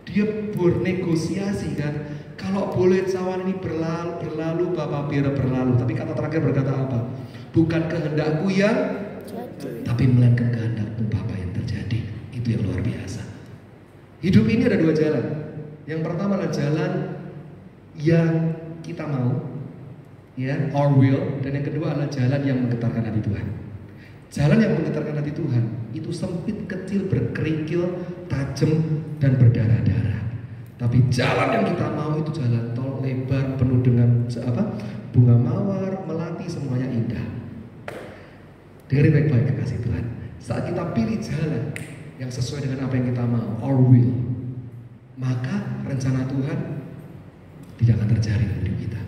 Dia bernegosiasi kan? Kalau boleh cawan ini berlalu Bapa biar berlalu. Tapi kata terakhir berkata apa? Bukan kehendakku yang tapi melainkan kehendak-Mu Bapa yang terjadi. Itu yang luar biasa. Hidup ini ada dua jalan. Yang pertama adalah jalan yang kita mau, ya, our will, dan yang kedua adalah jalan yang menggetarkan hati Tuhan. Jalan yang menggetarkan hati Tuhan itu sempit, kecil, berkerikil, tajam, dan berdarah-darah. Tapi jalan yang kita mau itu jalan tol lebar, penuh dengan bunga mawar, melati, semuanya indah. Dengerin baik-baik kekasih Tuhan. Saat kita pilih jalan yang sesuai dengan apa yang kita mau, our will, maka rencana Tuhan tidak akan terjadi dalam hidup kita.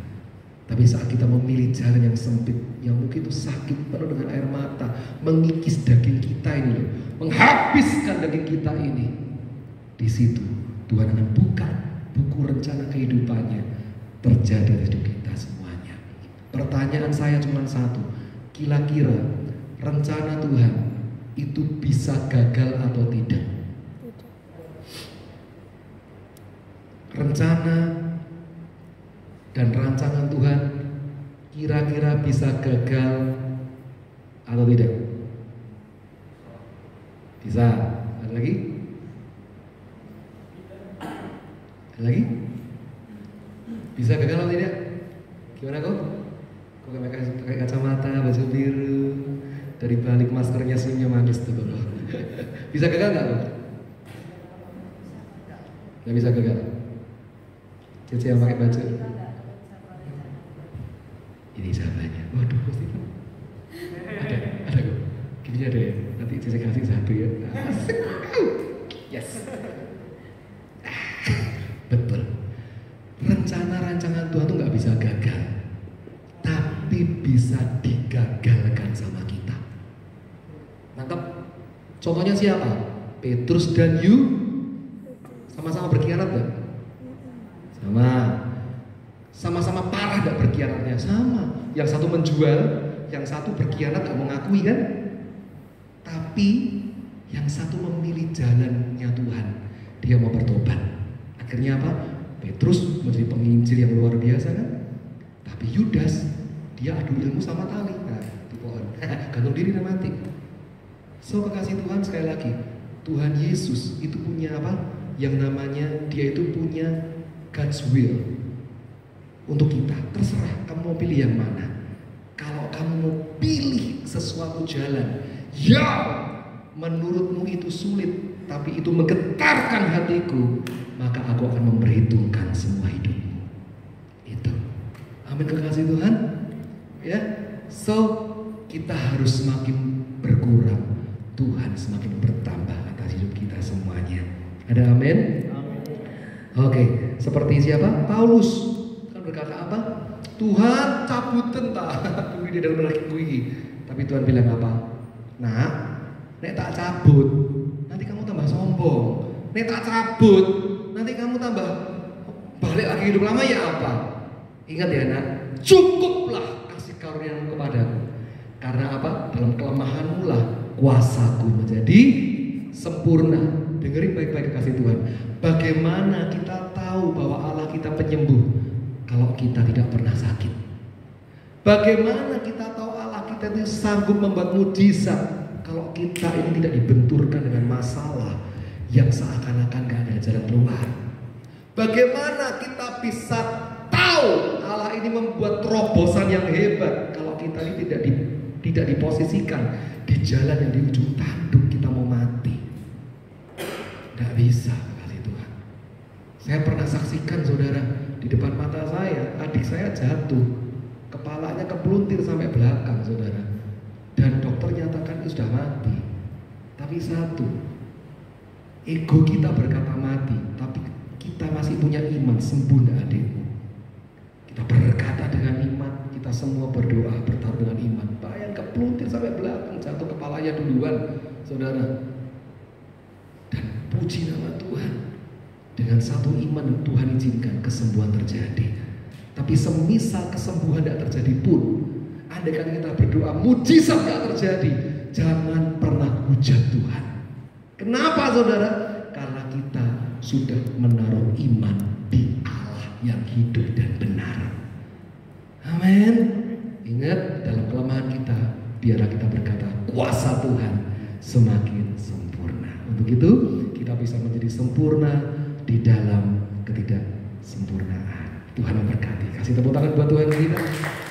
Tapi saat kita memilih jalan yang sempit, yang mungkin itu sakit, penuh dengan air mata, mengikis daging kita ini loh, menghabiskan daging kita ini, di situ Tuhan akan buka buku rencana kehidupannya terjadi di hidup kita semuanya. Pertanyaan saya cuma satu, kira-kira rencana Tuhan itu bisa gagal atau tidak? Rencana dan rancangan Tuhan kira-kira bisa gagal atau tidak? Bisa. Ada lagi? Ada lagi? Bisa gagal atau tidak? Gimana kok? Kok pakai kacamata, baju biru, dari balik maskernya senyum manis tuh. Bisa gagal nggak kok? Nggak bisa gagal. Cici yang pakai baju. Ini jawabannya. Waduh, pasti ada kok. Gini ada ya. Nanti Cici kasih satu ya. Yes. Betul. Rencana-rancangan Tuhan tuh nggak bisa gagal, tapi bisa digagalkan sama kita. Nangkep? Contohnya siapa? Petrus dan sama-sama berkhianat gak? Sama-sama parah gak berkhianatnya? Sama. Yang satu menjual, yang satu berkhianat gak mengakui kan? Tapi yang satu memilih jalannya Tuhan. Dia mau bertobat. Akhirnya apa? Petrus menjadi penginjil yang luar biasa kan? Tapi Yudas, dia adu ilmu sama tali. Nah, di pohon. Gantung diri dan mati. So kekasih Tuhan, sekali lagi, Tuhan Yesus itu punya apa? yang namanya dia itu punya God's will untuk kita. Terserah kamu mau pilih yang mana. Kalau kamu mau pilih sesuatu jalan yang menurutmu itu sulit, tapi itu menggetarkan hatiku, maka aku akan memperhitungkan semua hidupmu. Itu. Amin, kekasih Tuhan. Ya, so kita harus semakin berkurang, Tuhan semakin bertambah atas hidup kita semuanya. Ada amin? Oke, seperti siapa? Paulus kan berkata apa? Tuhan cabut tentang kuwi di dalam lagi kuwi. Tapi Tuhan bilang apa? Nah, nek tak cabut, nanti kamu tambah sombong. Nek tak cabut, nanti kamu tambah balik lagi hidup lama ya apa? Ingat ya nak, cukuplah kasih karuniamu kepadaku. Karena apa? Dalam kelemahanmu lah kuasaku menjadi sempurna. Dengerin baik-baik kasih Tuhan. Bagaimana kita tahu bahwa Allah kita penyembuh kalau kita tidak pernah sakit? Bagaimana kita tahu Allah kita itu sanggup membuat mujizat kalau kita ini tidak dibenturkan dengan masalah yang seakan-akan gak ada jalan keluar? Bagaimana kita bisa tahu Allah ini membuat terobosan yang hebat kalau kita ini tidak diposisikan di jalan yang di ujung tanduk kita mau mati? Tidak bisa, kasih Tuhan. Saya pernah saksikan saudara, di depan mata saya adik saya jatuh, kepalanya kepluntir sampai belakang saudara, dan dokter nyatakan itu sudah mati. Tapi satu, ego kita berkata mati, tapi kita masih punya iman, sembuh tidak adikmu. Kita berkata dengan iman, kita semua berdoa, bertaruh dengan iman. Bayang kepluntir sampai belakang, jatuh kepalanya duluan saudara. Dan puji nama Tuhan, dengan satu iman Tuhan izinkan kesembuhan terjadi. Tapi semisal kesembuhan tidak terjadi pun, andaikan kita berdoa mujizat tidak terjadi, jangan pernah hujat Tuhan. Kenapa saudara? Karena kita sudah menaruh iman di Allah yang hidup dan benar. Amin. Ingat, dalam kelemahan kita biarlah kita berkata kuasa Tuhan semakin sempurna. Untuk itu kita bisa menjadi sempurna di dalam ketidaksempurnaan. Tuhan memberkati. Kasih tepuk tangan buat Tuhan kita.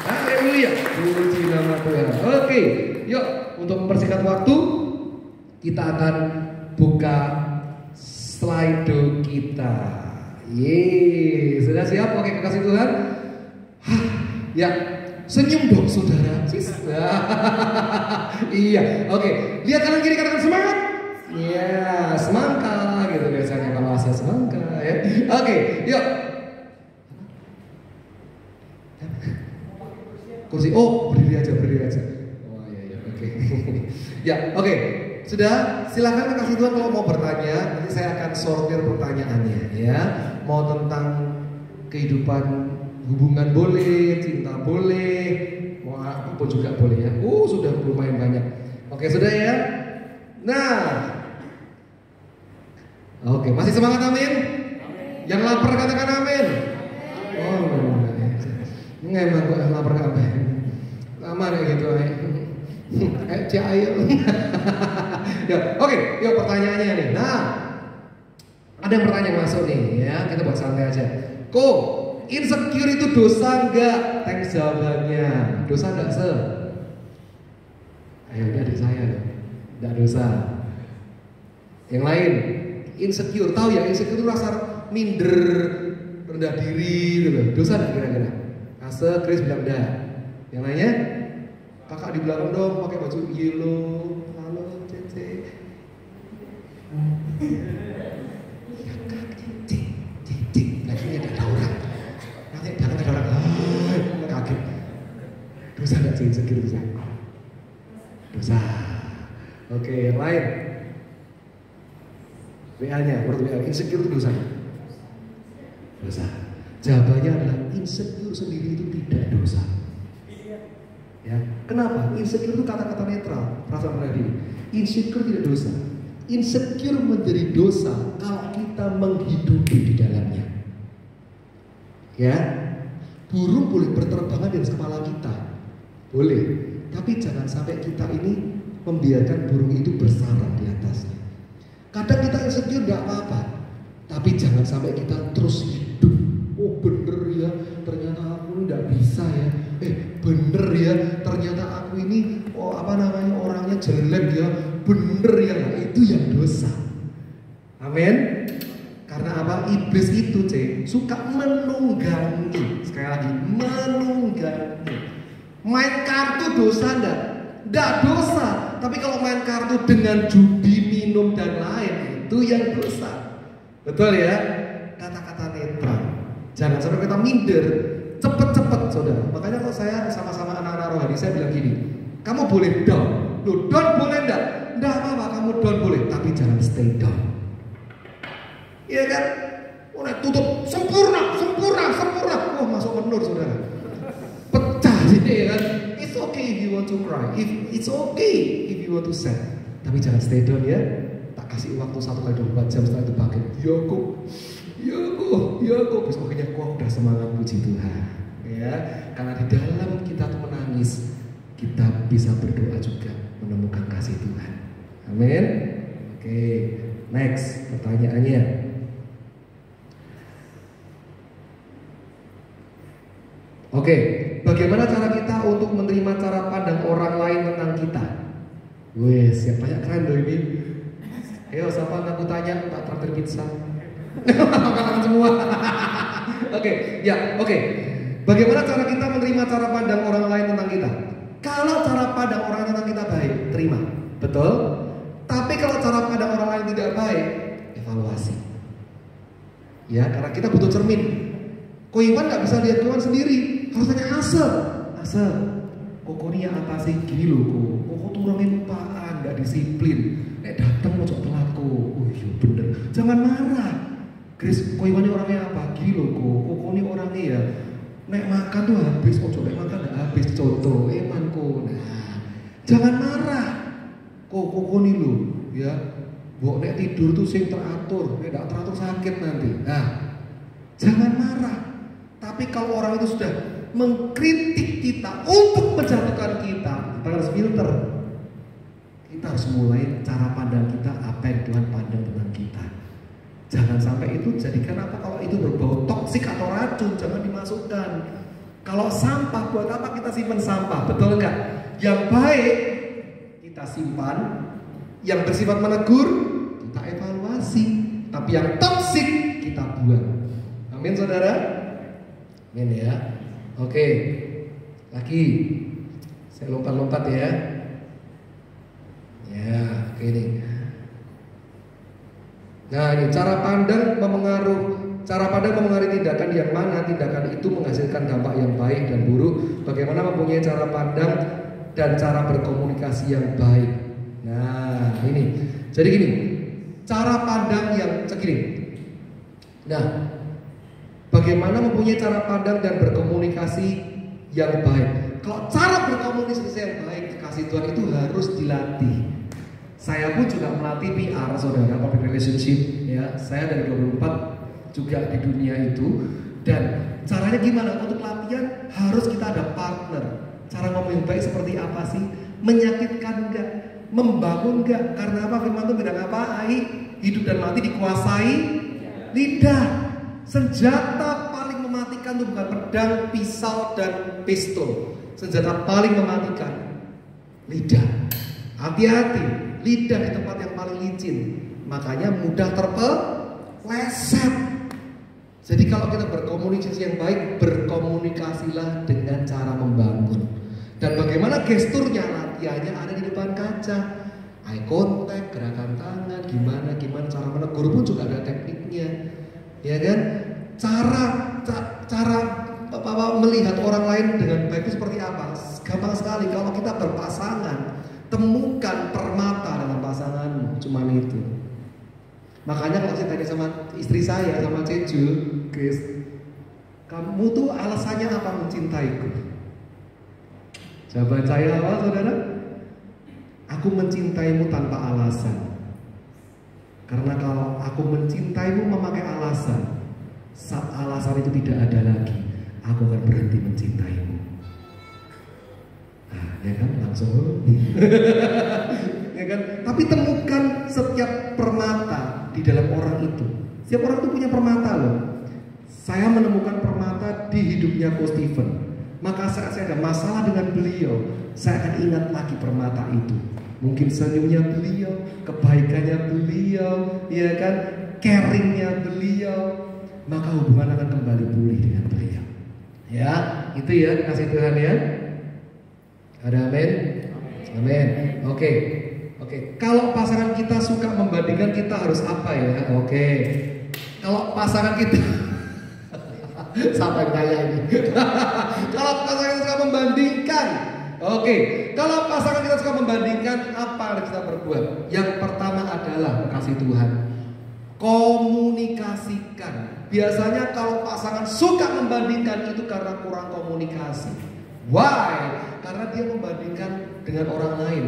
Haleluya. Puji nama Tuhan. Oke, yuk untuk mempersingkat waktu kita akan buka slide kita. Yeay, sudah siap? Oke, kasih Tuhan. Ya, senyum dong saudara. Iya, oke. Lihat kanan kiri, kanan semangat. Iya, semangka gitu biasanya kalau Asia semangka ya. Oke, yuk. Kursi, oh berdiri aja. Oh iya, oke. Ya, oke. Sudah, silakan kasih Tuhan kalau mau bertanya. Nanti saya akan sortir pertanyaannya ya. Mau tentang kehidupan hubungan boleh, cinta boleh, mau apapun juga boleh ya. Sudah lumayan banyak. Oke, sudah ya. Nah, oke, masih semangat amin? Yang lapar katakan amin. Oh, emang kok yang lapar amin. Lama ya gitu ayo. Ya, oke, yuk pertanyaannya nih. Nah, ada yang pertanyaan masuk nih ya. Kita buat santai aja. Insecure itu dosa enggak? Thanks jawabannya. Dosa enggak Ayo dari saya loh. Enggak dosa. Yang lain, insecure, tahu ya insecure itu rasa minder, rendah diri gitu loh. Dosa enggak kira-kira? Chris bilang enggak. Yang lainnya? Kakak di belakang dong pakai baju yellow. Halo, Cece. Lagi ada orang. Nanti belakang ada orang. Kaget. Dosa enggak sih insecure itu? Dosa. Oke, yang lain. WA-nya, menurut WA, insecure itu dosa. Dosa. Jawabannya adalah insecure sendiri itu tidak dosa. Ya, kenapa? Insecure itu kata-kata netral, perasaan rendah diri. Insecure tidak dosa. Insecure menjadi dosa kalau kita menghidupi di dalamnya. Ya, burung boleh berterbangan di atas kepala kita, boleh. Tapi jangan sampai kita ini membiarkan burung itu bersarang di atasnya. Kadang kita insecure tidak apa-apa. Tapi jangan sampai kita terus hidup. Oh bener ya, ternyata aku ini nggak bisa ya. Bener ya, ternyata aku ini orangnya jelek ya. Bener ya, nah, itu yang dosa. Amin. Karena apa? Iblis itu suka menunggangi. Sekali lagi, menunggangi. Main kartu dosa enggak? Enggak dosa. Tapi kalau main kartu dengan judi, minum dan lain, itu yang dosa. Betul ya? Kata-kata netral. Jangan sampai kita minder. Cepet-cepet saudara. Makanya kalau saya sama-sama anak-anak rohani, saya bilang gini, kamu boleh down. Loh, down boleh enggak? Enggak apa-apa, kamu down boleh. Tapi jangan stay down. Iya kan? Oh, tutup sempurna. Oh, masuk menur saudara. Pecah sini ya kan? It's okay if you want to cry. It's okay if you want to sad. Tapi jangan stay down ya. Tak kasih waktu 1x24 jam setelah itu bangkit. Ya kok. Besoknya kok udah semangat puji Tuhan. Ya, karena di dalam kita tuh menangis, kita bisa berdoa juga menemukan kasih Tuhan. Amin. Oke, next pertanyaannya. Oke, bagaimana cara kita untuk menerima cara pandang orang lain tentang kita? Wes, yang banyak keren loh ini. Ayo, siapa aku tanya, tak traktir pizza. Makanan semua. Oke. Bagaimana cara kita menerima cara pandang orang lain tentang kita? Kalau cara pandang orang lain tentang kita baik, terima, betul. Tapi kalau cara pandang orang lain tidak baik, evaluasi. Ya, karena kita butuh cermin. Ko Iwan nggak bisa lihat Iwan sendiri. Harus tanya Asel, kok ini apa sih? Gini loh kok turangin upaan, nggak disiplin. Datang mau coba telatku. Oh iya bener. Jangan marah. Chris, kok Iwan ini orangnya apa? Gini loh kok ini orangnya ya. Nek makan tuh habis, ojo nek makan nggak habis. Contoh, emanku. Nah, jangan marah. Kok ini loh, ya. Bok nek tidur tuh sing teratur, nek nggak teratur sakit nanti. Nah, jangan marah. Tapi kalau orang itu sudah mengkritik kita untuk menjatuhkan kita harus filter. Kita harus mulai cara pandang kita apa yang Tuhan pandang tentang kita. Jangan sampai itu jadikan apa kalau itu berbau toksik atau racun, jangan dimasukkan. Kalau sampah, buat apa kita simpan sampah? Betul enggak? Yang baik kita simpan, yang bersifat menegur kita evaluasi, tapi yang toksik kita buang. Amin saudara. Amin ya. Oke. Lagi. Saya lompat-lompat ya. Ya, oke ini. Nah, ini cara pandang mempengaruhi tindakan yang mana tindakan itu menghasilkan dampak yang baik dan buruk. Bagaimana mempunyai cara pandang dan cara berkomunikasi yang baik. Nah, ini. Jadi gini, cara pandang yang segini. Nah, bagaimana mempunyai cara pandang dan berkomunikasi yang baik. Kalau cara berkomunikasi yang baik kasih Tuhan itu harus dilatih. Saya pun juga melatih PR, saudara, public relationship. Ya, saya dari 2004 juga di dunia itu. Dan caranya gimana? Untuk latihan harus kita ada partner. Cara ngomong yang baik seperti apa sih? Menyakitkan enggak? Membangun enggak? Karena apa? Firman itu bilang apa? Hidup dan mati dikuasai lidah. Senjata paling mematikan itu bukan pedang, pisau, dan pistol. Senjata paling mematikan lidah. Hati-hati, lidah di tempat yang paling licin. Makanya mudah terpeleset. Jadi kalau kita berkomunikasi yang baik, berkomunikasilah dengan cara membangun. Dan bagaimana gesturnya, latihannya ada di depan kaca. Eye contact, gerakan tangan, gimana cara menegur pun juga ada tekniknya. Ya kan? Cara melihat orang lain dengan baik itu seperti apa? Gampang sekali. Kalau kita berpasangan, temukan permata dalam pasanganmu. Cuman itu. Makanya kalau saya tanya sama istri saya, sama Ceju, Chris, kamu tuh alasannya apa mencintaiku? Jawaban saya apa, saudara? Aku mencintaimu tanpa alasan. Karena kalau aku mencintaimu memakai alasan, saat alasan itu tidak ada lagi, aku akan berhenti mencintaimu. Nah, ya kan, langsung. Ya kan? Tapi temukan setiap permata di dalam orang itu. Setiap orang itu Saya menemukan permata di hidupnya Coach Stephen. Maka saat saya ada masalah dengan beliau, saya akan ingat lagi permata itu. Mungkin senyumnya beliau, kebaikannya beliau, ya kan, caringnya beliau, maka hubungan akan kembali pulih dengan beliau. Ya, itu ya, kasih Tuhan ya. Ada amin? Amin. Oke. Kalau pasangan kita suka membandingkan, kita harus apa ya? Oke. Kalau pasangan kita sampai kaya ini. Kalau pasangan kita suka membandingkan, oke. Kalau pasangan kita suka membandingkan, apa yang kita berbuat? Yang pertama adalah kasih Tuhan. Komunikasikan. Biasanya kalau pasangan suka membandingkan itu karena kurang komunikasi. Why? Karena dia membandingkan dengan orang lain.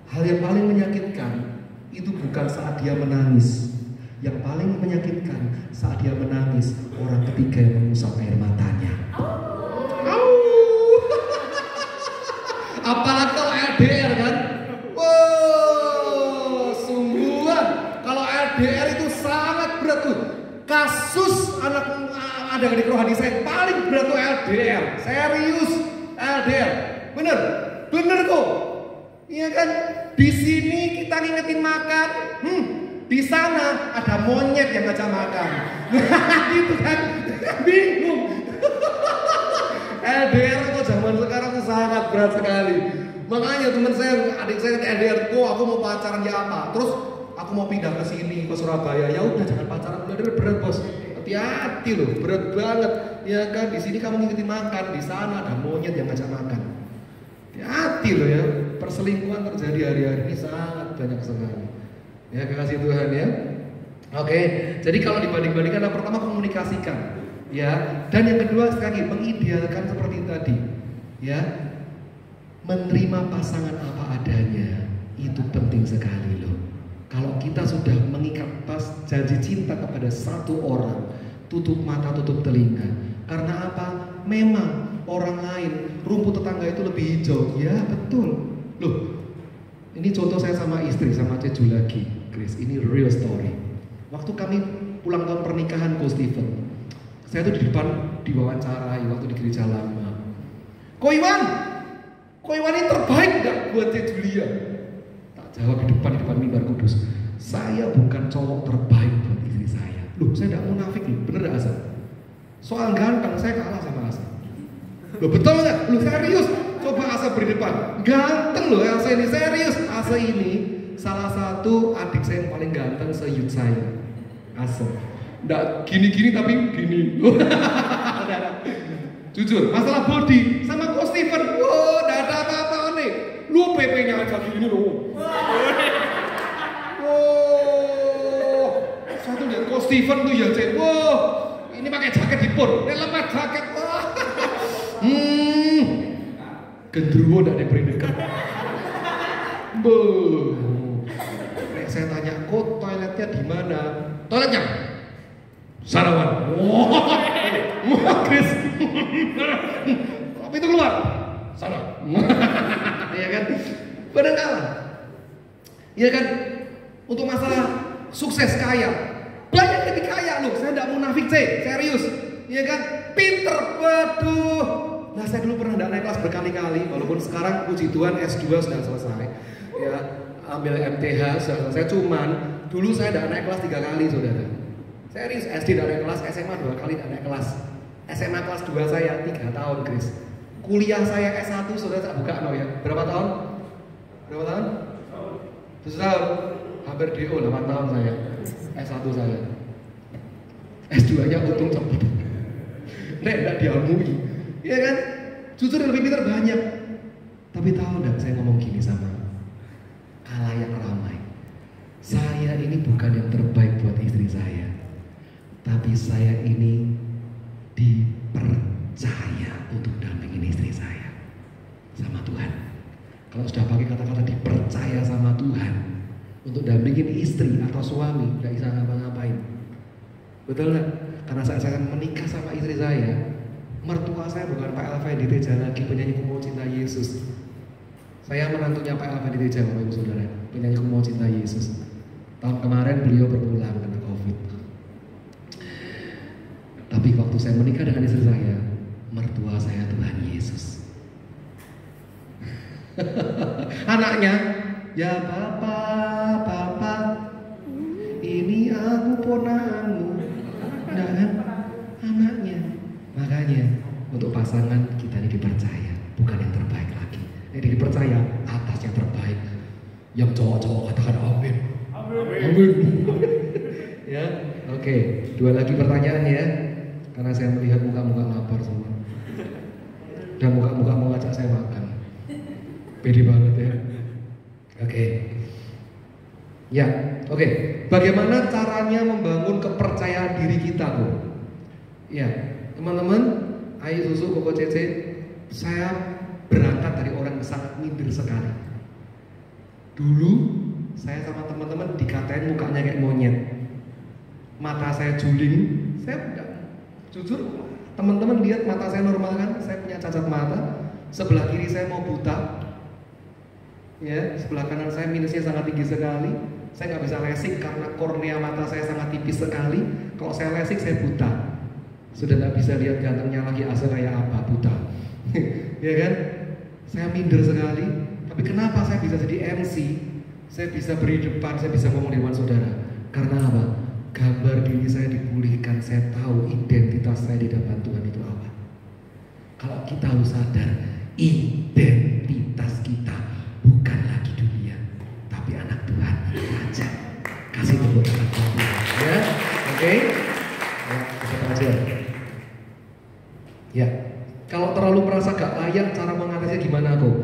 Hal yang paling menyakitkan itu bukan saat dia menangis. Yang paling menyakitkan saat dia menangis, orang ketiga yang mengusap air matanya. Apalagi kalau LDR kan? Wow, sungguhan. Kalau LDR itu sangat berat tuh. Kasus anak adik rohani saya paling berat tuh LDR. Serius, LDR. Bener kok. Iya kan? Di sini kita ngingetin makan. Di sana ada monyet yang ngajak makan. Gitu kan? Bingung. LDR itu zaman sekarang itu sangat berat sekali. Makanya teman saya, adik saya LDR, aku mau pacaran ya apa? Terus aku mau pindah ke sini, ke Surabaya. Ya udah jangan pacaran, berat bos. Hati-hati loh, berat banget. Ya kan, di sini kamu ngikutin makan, di sana ada monyet yang ngajak makan. Hati-hati loh ya, perselingkuhan terjadi hari-hari ini sangat banyak sekali. Ya, kasih Tuhan ya. Oke, jadi kalau dibanding-bandingkan, yang pertama komunikasikan, ya. Dan yang kedua sekali mengidealkan seperti tadi, ya. Menerima pasangan apa adanya itu penting sekali loh. Kalau kita sudah mengikat janji cinta kepada satu orang, tutup mata, tutup telinga. Karena apa? Memang orang lain, rumput tetangga itu lebih hijau. Ya betul. Loh, ini contoh saya sama istri, sama Ceju lagi, Chris. Ini real story. Waktu kami pulang tahun pernikahan Coach Stephen, saya tuh di depan diwawancarai waktu di gereja lama. Ko Iwan ini terbaik gak buat Julia? Tak jawab di depan mimbar kudus. Saya bukan cowok terbaik buat istri saya. Loh, saya gak munafik loh, bener gak Asa? Soal ganteng saya kalah sama Asa. Loh betul gak? Loh serius? Coba Asa beri depan. Ganteng loh Asa ini, serius. Asa ini salah satu adik saya yang paling ganteng se-youth saya. Asa. Nggak gini-gini tapi gini. Jujur, masalah body sama Coach Stephen, wow, nggak ada apa-apa nih. Lu PP-nya aja gini loh. Wow, satu lihat Coach Stephen tuh ya cek, wow, ini pakai jaket di pur, ini lepas jaket, wah. Gendruwo nggak diberi dekat. Saya tanya, kok toiletnya di mana? Toiletnya? Sarawan. Wah, Chris. Apa itu keluar? Sana. Iya kan? Benar kalah. Iya kan? Untuk masalah sukses kaya, banyak lebih kaya loh. Saya tidak munafik serius. Iya kan? Pinter. Waduh. Nah, saya dulu pernah tidak naik kelas berkali-kali, walaupun sekarang puji Tuhan S2 sudah selesai. Ya, ambil MTH sudah selesai. Cuman dulu saya tidak naik kelas 3 kali, saudara. Serius, SD tidak naik kelas, SMA 2 kali tidak naik kelas. SMA kelas 2 saya 3 tahun, Chris. Kuliah saya S1 sudah tak buka no ya. Berapa tahun? Berapa tahun? 7 tahun. Hampir DO 8 tahun saya. S1 saya. S2-nya untung cepet. Nek enggak diamui. Iya kan? Jujur lebih pintar banyak. Tapi tahu enggak saya ngomong gini sama khalayak ramai. Saya ini bukan yang terbaik buat istri saya. Tapi saya ini dipercaya untuk dampingin istri saya sama Tuhan. Kalau sudah pakai kata-kata dipercaya sama Tuhan untuk dampingin istri atau suami, nggak bisa ngapa-ngapain. Betul nggak? Karena saya menikah sama istri saya, mertua saya bukan Pak Elva Diteja lagi, penyanyi Ku Mau Cinta Yesus. Saya menantunya Pak Elva Diteja, Bapak Ibu Saudara, penyanyi Ku Mau Cinta Yesus. Tahun kemarin beliau berpulang karena COVID. waktu saya menikah dengan istri saya, mertua saya Tuhan Yesus. Anaknya, ya Bapak, ini aku ponakanmu. Nah kan, anaknya. Makanya untuk pasangan kita ini dipercaya, bukan yang terbaik lagi. Ini dipercaya atas yang terbaik. Yang cowok-cowok katakan amin. Amin. Ya, oke. Dua lagi pertanyaan ya, karena saya melihat muka-muka lapar semua. Dan muka-muka mau ngajak saya makan. Pede banget ya. Oke. Ya, oke. Bagaimana caranya membangun kepercayaan diri kita, Bu? Ya, teman-teman, Ayu, Susu, Koko, Cece, saya berangkat dari orang yang sangat minder sekali. Dulu saya sama teman-teman dikatain mukanya kayak monyet, mata saya juling. Saya enggak, jujur, teman-teman lihat mata saya normal kan? Saya punya cacat mata. Sebelah kiri saya mau buta. Ya, sebelah kanan saya minusnya sangat tinggi sekali. Saya nggak bisa lesik karena kornea mata saya sangat tipis sekali. Kalau saya lesik saya buta. Sudah nggak bisa lihat gantengnya lagi asal kayak apa, buta. Ya kan? Saya minder sekali. Tapi kenapa saya bisa jadi MC? Saya bisa beri depan, saya bisa ngomong di depan saudara. Karena apa? Gambar diri saya dipulihkan. Saya tahu identitas saya di depan Tuhan itu apa. Kalau kita harus sadar, identitas kita bukan lagi dunia, tapi anak Tuhan saja. Kasih tepuk tangan Tuhan. Ya, oke. Ya, kita aja. Ya, kalau terlalu merasa gak layak, cara mengatasinya gimana kok?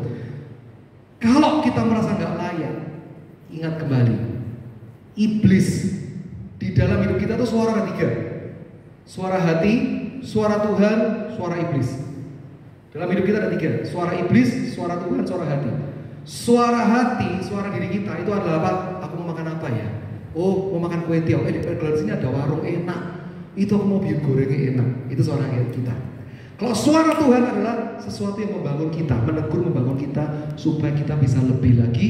Kalau kita merasa gak layak, ingat kembali, iblis di dalam hidup kita tuh suara ketiga. Suara hati, suara Tuhan, suara iblis. Dalam hidup kita ada tiga, suara iblis, suara Tuhan, suara hati. Suara hati, suara diri kita itu adalah apa? Aku mau makan apa ya? Oh, mau makan kue tiaw. Di pergelangan sini ada warung enak. Itu aku mau bikin gorengnya enak. Itu suara kita. Kalau suara Tuhan adalah sesuatu yang membangun kita, menegur, membangun kita supaya kita bisa lebih lagi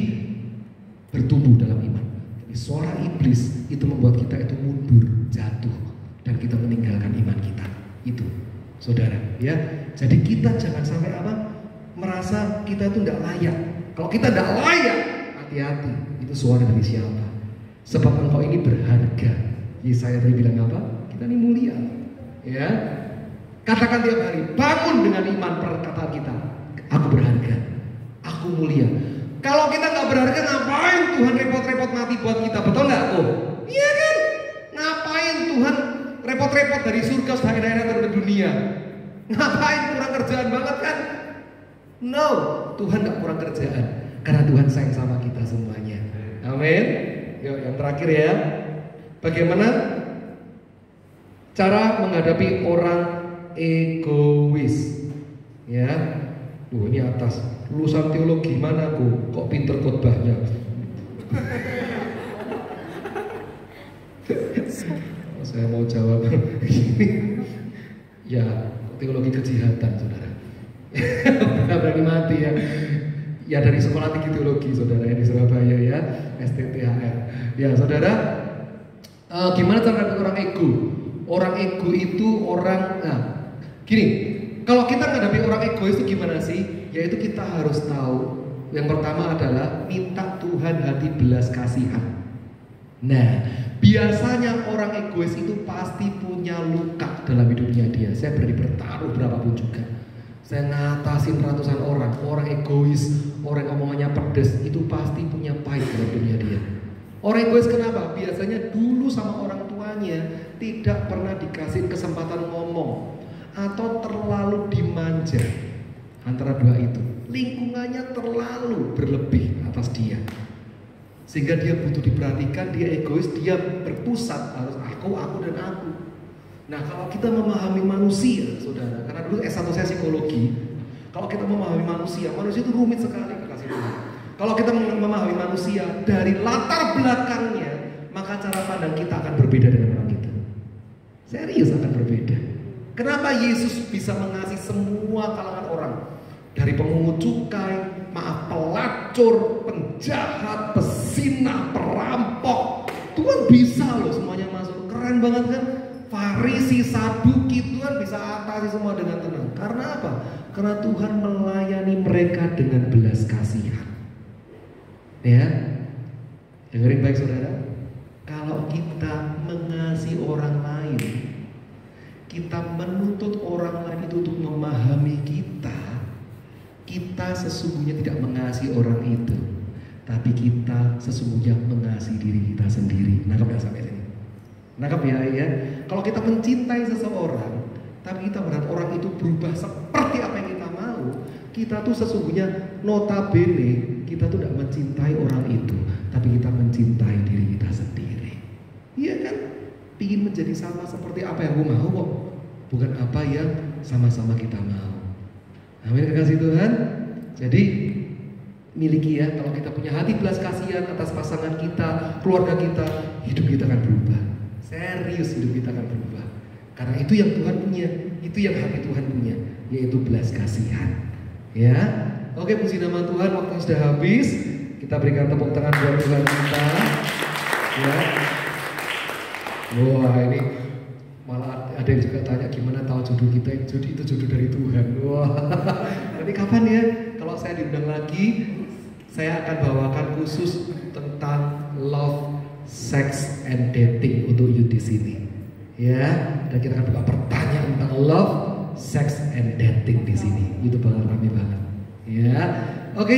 bertumbuh dalam iman. Tapi suara iblis itu membuat kita itu mundur, jatuh, dan kita meninggalkan iman kita. Itu, saudara, ya. Jadi kita jangan sampai apa? Merasa kita itu tidak layak. Kalau kita tidak layak, hati-hati. Itu suara dari siapa? Sebab engkau ini berharga. Yesaya tadi bilang apa? Kita ini mulia, ya. Katakan tiap hari, bangun dengan iman perkataan kita. Aku berharga, aku mulia. Kalau kita nggak berharga, ngapain Tuhan repot-repot mati buat kita? Betul nggak tuh? Iya kan? Ngapain Tuhan repot-repot dari surga sampai daerah dunia? Ngapain kurang kerjaan banget kan? No, Tuhan nggak kurang kerjaan karena Tuhan sayang sama kita semuanya. Amin. Yuk, yang terakhir ya. Bagaimana cara menghadapi orang egois? Ya, ini atas lulusan teologi mana kok pinter khotbahnya? Saya mau jawab ya, teologi kejihatan, saudara. Berani mati ya. Ya dari sekolah tinggi teologi, saudara, ya di Surabaya ya, STTHR. Ya, saudara, gimana cara menghadapi orang ego? Orang ego itu orang, gini, kalau kita menghadapi orang egois itu gimana sih? Yaitu kita harus tahu, yang pertama adalah minta Tuhan hati belas kasihan. Nah, biasanya orang egois itu pasti punya luka dalam hidupnya dia. Saya berani bertaruh berapapun juga. Saya ngatasin ratusan orang egois, orang omongannya pedes, itu pasti punya pahit dalam hidupnya dia. Orang egois kenapa? Biasanya dulu sama orang tuanya tidak pernah dikasih kesempatan ngomong atau terlalu dimanja. Antara dua itu, lingkungannya terlalu berlebih atas dia, sehingga dia butuh diperhatikan. Dia egois, dia berpusat harus aku dan aku. Nah, kalau kita memahami manusia, saudara, karena dulu S1 saya psikologi, kalau kita memahami manusia itu rumit sekali, kekasih Tuhan. Kalau kita memahami manusia dari latar belakangnya, maka cara pandang kita akan berbeda dengan orang kita. Serius akan berbeda. Kenapa Yesus bisa mengasihi semua kalangan orang? Dari pemungut cukai, pelacur, penjahat, pezinah, perampok. Tuhan bisa loh semuanya masuk. Keren banget kan? Farisi, Saduki, Tuhan bisa atasi semua dengan tenang. Karena apa? Karena Tuhan melayani mereka dengan belas kasihan. Ya, dengerin baik saudara. Kalau kita mengasihi orang lain, kita menuntut orang lain itu untuk memahami kita sesungguhnya tidak mengasihi orang itu, tapi kita sesungguhnya mengasihi diri kita sendiri. Nangkap ya sampai sini? Nangkap ya? Kalau kita mencintai seseorang, tapi kita berharap orang itu berubah seperti apa yang kita mau, kita tuh sesungguhnya notabene kita tuh tidak mencintai orang itu, tapi kita mencintai diri kita sendiri. Iya kan? Pingin menjadi sama seperti apa yang aku mau kok, bukan apa yang sama-sama kita mau. Amin, kekasih Tuhan. Jadi miliki ya, kalau kita punya hati belas kasihan atas pasangan kita, keluarga kita, hidup kita akan berubah. Serius, hidup kita akan berubah. Karena itu yang Tuhan punya, itu yang hati Tuhan punya, yaitu belas kasihan. Ya, oke, puji nama Tuhan. Waktu sudah habis, kita berikan tepuk tangan buat Tuhan kita. Ya, wah ini malah ada yang juga tanya gimana tahu jodoh kita, itu jodoh dari Tuhan. Wah, nanti kapan ya? Kalau saya diundang lagi, saya akan bawakan khusus tentang love, sex, and dating untuk you di sini. Ya, dan kita akan buka pertanyaan tentang love, sex, and dating di sini. Itu bakal rame banget. Ya, oke.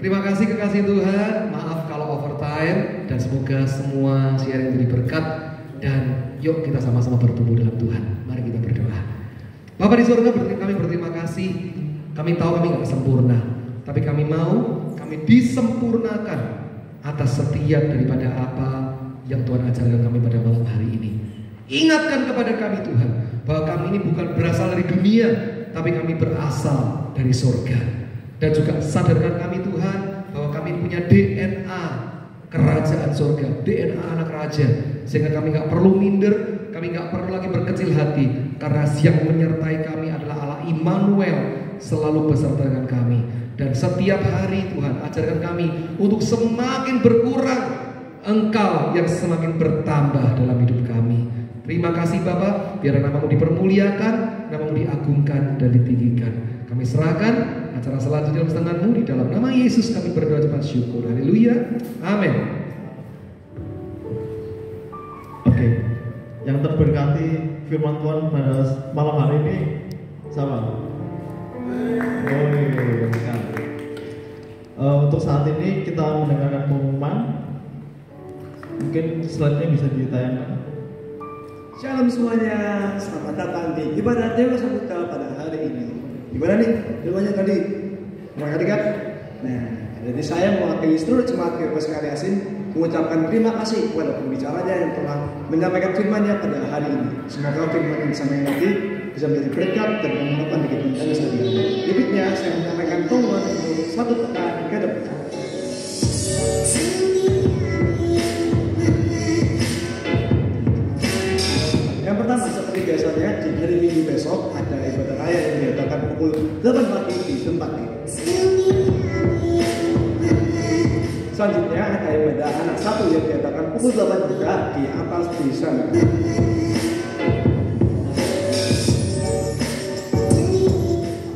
Terima kasih kekasih Tuhan. Maaf kalau overtime, dan semoga semua sharing jadi berkat. Dan yuk kita sama-sama bertumbuh dalam Tuhan. Mari kita berdoa. Bapa di surga, kami berterima kasih. Kami tahu kami gak sempurna, tapi kami mau kami disempurnakan atas setiap daripada apa yang Tuhan ajarkan kami pada malam hari ini. Ingatkan kepada kami Tuhan, bahwa kami ini bukan berasal dari dunia, tapi kami berasal dari surga. Dan juga sadarkan kami Tuhan, bahwa kami punya DNA kerajaan surga, DNA anak raja, sehingga kami gak perlu minder, kami gak perlu lagi berkecil hati, karena yang menyertai kami adalah Allah Immanuel, selalu beserta dengan kami. Dan setiap hari Tuhan ajarkan kami untuk semakin berkurang, Engkau yang semakin bertambah dalam hidup kami. Terima kasih Bapa, biar namamu dipermuliakan, namamu diagungkan dan ditinggikan. Kami serahkan acara selanjutnya dalam tangan-Mu, di dalam nama Yesus kami berdoa cepat syukur. Haleluya. Amin. Oke, yang terberkati firman Tuhan pada malam hari ini sama. Untuk saat ini kita mendengarkan pengumuman. Mungkin slide-nya bisa ditayangkan. Shalom semuanya, selamat datang di ibadah Dewa Sambuta pada hari ini. Gimana nih doanya tadi? Mulai kan? Nah, jadi saya mewakili seluruh jemaat GPS Karyasin mengucapkan terima kasih kepada pembicaranya yang telah menyampaikan firman-Nya pada hari ini. Semoga firman yang disampaikan nanti bisa menjadi berkat dan menguatkan bagi teman-teman sekalian. Berikutnya saya menyampaikan pengumuman untuk satu pekan ke depan. Yang pertama, seperti biasanya di hari Minggu besok ada ibadah raya yang diadakan pukul 8 pagi di tempat ini. Selanjutnya ada ibadah anak satu yang diadakan pukul 8 juga di atas di sana.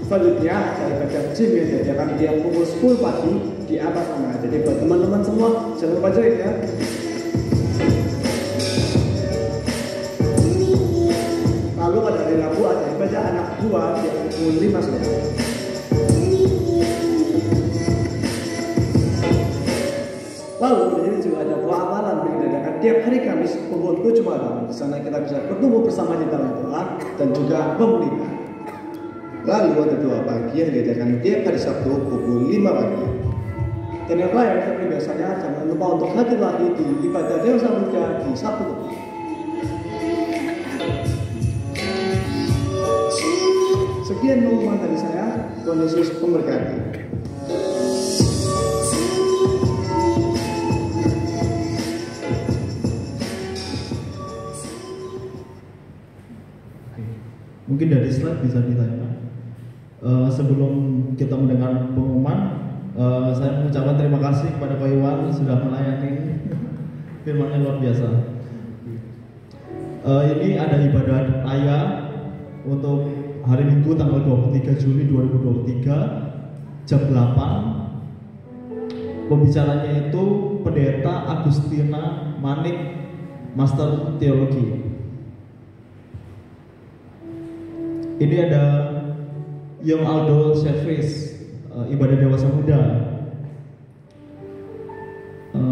Selanjutnya ada ibadah gym yang diadakan tiap pukul 10 pagi di atas sana. Jadi buat teman-teman semua jangan lupa join ya. Lalu pada hari Rabu ada ibadah anak 2 di pukul 5 sore. Lalu di sini juga ada doa amalan yang diadakan tiap hari Kamis pukul 7 malam. Di sana kita bisa bertemu bersama di dalam doa dan juga memulihkan. Lalu ada doa pagi yang diadakan tiap hari Sabtu pukul 5 pagi. Dan yang lain seperti biasanya jangan lupa untuk hadir lagi di ibadah Dewa Sambuta di Sabtu. Sekian pengumuman dari saya. Tuhan Yesus memberkati. Mungkin dari slide bisa ditayangkan. Sebelum kita mendengar pengumuman, saya mengucapkan terima kasih kepada Pak Iwan sudah melayani firman-Nya luar biasa. Ini ada ibadah raya untuk hari Minggu tanggal 23 Juli 2023 jam 8. Pembicaranya itu Pendeta Agustina Manik, Master Teologi. Ini ada Young Aldo Service, ibadah dewasa muda.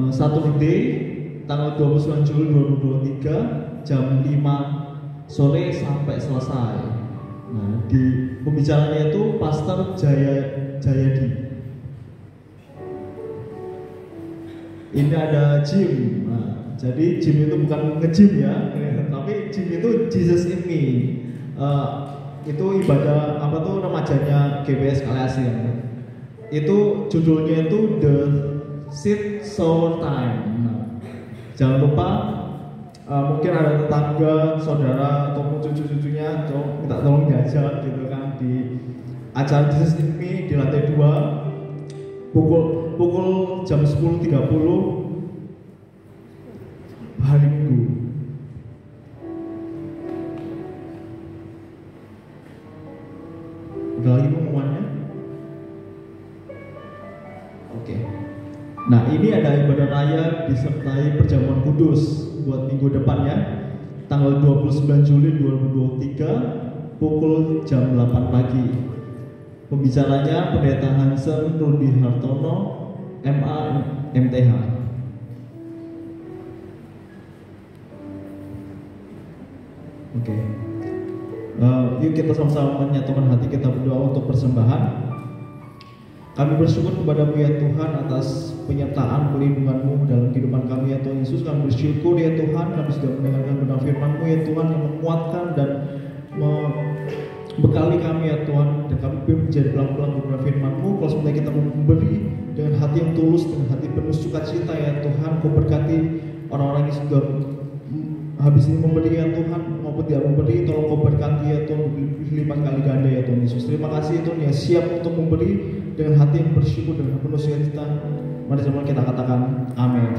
Saturday tanggal 29 Juli 2023 jam 5 sore sampai selesai. Nah, di pembicaranya itu Pastor Jayadi. Ini ada gym. Nah, jadi gym itu bukan nge-gym ya, tapi gym itu Jesus in me. Itu ibadah apa tuh remajanya GBS Kaliasi ya. Itu judulnya itu The Seed Sower Time. Nah, jangan lupa mungkin ada tetangga, saudara ataupun cucu-cucunya minta tolong diajak gitu kan di acara Jesus in Me di lantai 2 pukul jam 10.30 hari Minggu. Udah lagi pengumumannya? Oke. Nah, ini ada ibadah raya disertai perjamuan kudus buat minggu depan ya. Tanggal 29 Juli 2023 pukul jam 8 pagi. Pembicaranya Pendeta Hansen Rudi Hartono, MA MTH. Oke. Yuk kita sama-sama menyatukan hati kita berdoa untuk persembahan. Kami bersyukur kepada-Mu ya Tuhan atas penyertaan pelindungan-Mu dalam kehidupan kami ya Tuhan Yesus. Kami bersyukur ya Tuhan, kami sudah mendengarkan benar firman-Mu ya Tuhan yang menguatkan dan bekali kami ya Tuhan. Dan kami menjadi pelang-pelang benar firman-Mu. Kalau sebenarnya kita memberi dengan hati yang tulus, dengan hati penuh sukacita ya Tuhan. Kau berkati orang-orang yang sudah habis ini memberi ya Tuhan maupun tidak memberi, tolong Kau berkati ya Tuhan berlipat kali ganda ya Tuhan Yesus. Terima kasih ya Tuhan yang siap untuk memberi dengan hati yang bersyukur dan penuh sukacita. Mari sama kita katakan amin.